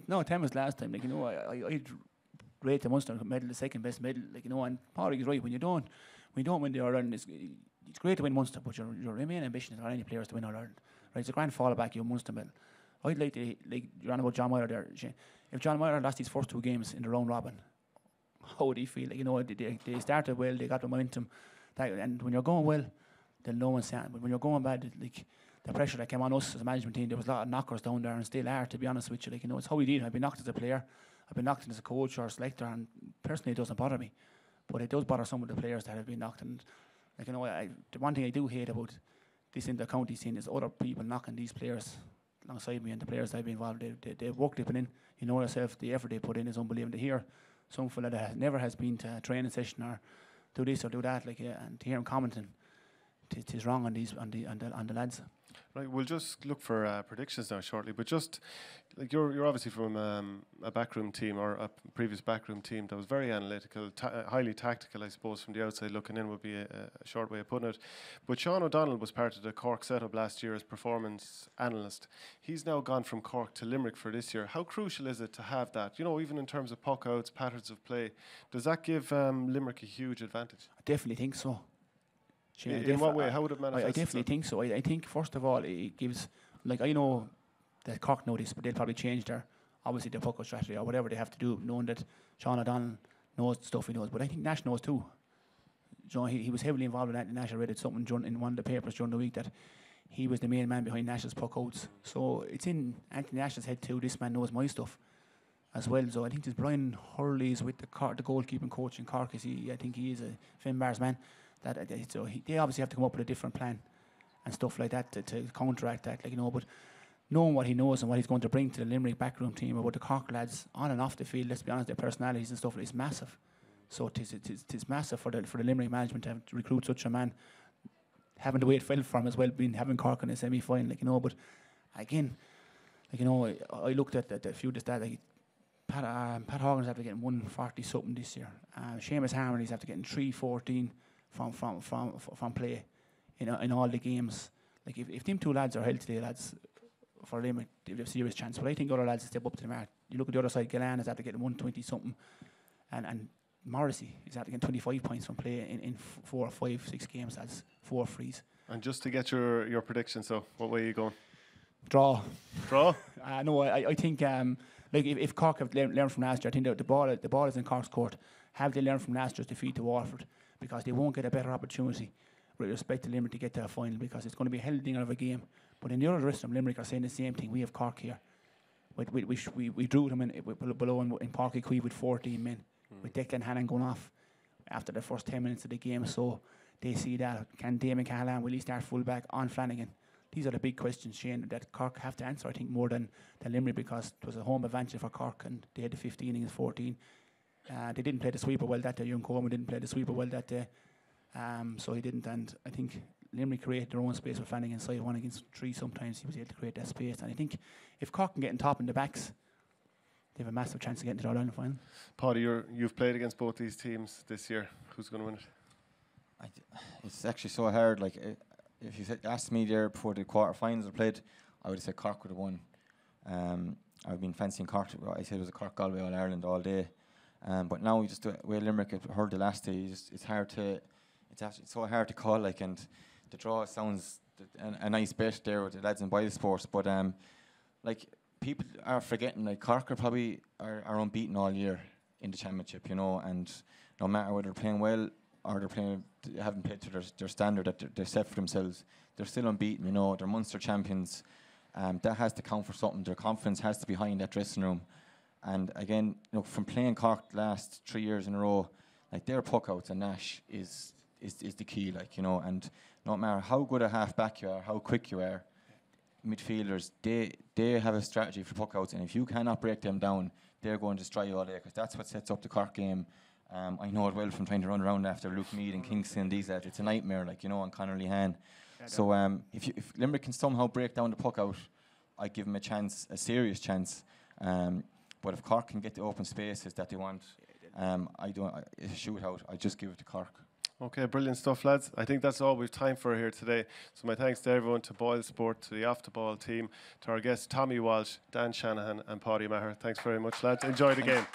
No, 10 was last time. Like, you know, I'd rate the Munster medal the second best medal. Like, you know, and Paudie is right. When you don't win the All-Ireland, it's great to win Munster, but your main ambition is for any players to win All-Ireland. Right, it's a grand fallback, your Munster medal. I'd like to, like, you're on about John Moyler there, Shane. If John Moyler lost his first 2 games in the round robin, how would he feel? Like, you know, they started well, they got momentum, and when you're going well, then no one's saying. But when you're going bad, like, the pressure that came on us as a management team, there was a lot of knockers down there, and still are, to be honest with you. Like, you know, it's how we deal. I've been knocked as a player, I've been knocked as a coach or a selector, and personally, it doesn't bother me. But it does bother some of the players that have been knocked. And like, you know, the one thing I do hate about this inter-county scene is other people knocking these players alongside me, and the players that have been involved. They've work they put in. You know yourself, the effort they put in is unbelievable. To hear some fella that never has been to a training session or do this or do that, like, and to hear him commenting, it is wrong on the lads. Right, we'll just look for predictions now shortly. But just like you're obviously from a backroom team or a previous backroom team that was very analytical, highly tactical, I suppose, from the outside looking in would be a short way of putting it. But Sean O'Donnell was part of the Cork setup last year as performance analyst. He's now gone from Cork to Limerick for this year. How crucial is it to have that? You know, even in terms of puck outs, patterns of play, does that give Limerick a huge advantage? I definitely think so. In what way? How would it manifest? I definitely think so. I think, first of all, it gives, like, I know that Cork know this, but they'll probably change their puck-out strategy or whatever they have to do, knowing that Sean O'Donnell knows the stuff he knows. But I think Nash knows too. You know, he was heavily involved in that. Nash, I read it something in one of the papers during the week that he was the main man behind Nash's puck-outs. So it's in Anthony Nash's head too. This man knows my stuff as well. So I think there's Brian Hurley's with the goalkeeping coach in Cork. I think he is a Finn Barr's man. They obviously have to come up with a different plan and stuff like that to counteract that, like, you know. But knowing what he knows and what he's going to bring to the Limerick backroom team about the Cork lads on and off the field, let's be honest, their personalities and stuff is massive. So it is massive for the Limerick management to recruit such a man, having to wait for him as well, having Cork in a semi-final, like, you know. But again, like, you know, I looked at a few of the stats. Like, Pat Horgan's after getting 140 something this year. Seamus Harmony's after getting 314 from play in all the games. Like, if them two lads are held today, lads, for Limerick, they have a serious chance. But I think other lads step up to the mark. You look at the other side, Gillan is after getting 120 something, and Morrissey is after getting 25 points from play in 4, 5, 6 games. That's 4 frees. And just to get your prediction, so what way are you going? Draw. No, I think like if Cork have learned from last year, I think the ball is in Cork's court. Have they learned from last year's defeat to Waterford? Because they won't get a better opportunity with respect to Limerick to get to a final, because it's going to be a hell of a game. But in the other rest of them, Limerick are saying the same thing. We have Cork here. We drew them below in Páirc Uí Chaoimh with 14 men, with Declan Hannon going off after the first 10 minutes of the game. So they see that. Can Damon Cahalane, will he start full-back on Flanagan? These are the big questions, Shane, that Cork have to answer, I think, more than Limerick, because it was a home advantage for Cork and they had the 15 against 14. They didn't play the sweeper well that day. Young Coleman didn't play the sweeper well that day. So he didn't. And I think Limerick created their own space with Flanagan side 1 against 3 sometimes. He was able to create that space. And I think if Cork can get on top in the backs, they have a massive chance of getting to the All-Ireland final. Paudie, you've played against both these teams this year. Who's going to win it? It's actually so hard. Like, if you asked me there before the quarter-finals were played, I would have said Cork would have won. I've been fancying Cork. I said it was a Cork Galway All-Ireland all day. But now we just where Limerick have heard the last day, it's so hard to call. Like, and the draw sounds a nice bet there with the lads in Boyle Sports, but like, people are forgetting, like, Cork are unbeaten all year in the championship, you know, and no matter whether they're playing well or they haven't played to their standard that they're set for themselves, they're still unbeaten, you know. They're Munster champions. That has to count for something. Their confidence has to be high in that dressing room. And again, you know, from playing Cork the last 3 years in a row, like, their puck outs and Nash is the key, like, you know. And no matter how good a half back you are, how quick you are, midfielders, they have a strategy for puck outs, and if you cannot break them down, they're going to destroy you all day, because that's what sets up the Cork game. I know it well from trying to run around after Luke Meade and Kingston. These lads, it's a nightmare, like, you know, and Conor Lehan. So if Limerick can somehow break down the puck out, I give them a serious chance. But if Cork can get the open spaces that they want, it's a shootout. I just give it to Cork. Okay, brilliant stuff, lads. I think that's all we've time for here today. So my thanks to everyone, to Boyle Sport, to the Off the Ball team, to our guests Tommy Walsh, Dan Shanahan and Paudie Maher. Thanks very much, lads. Enjoy the game.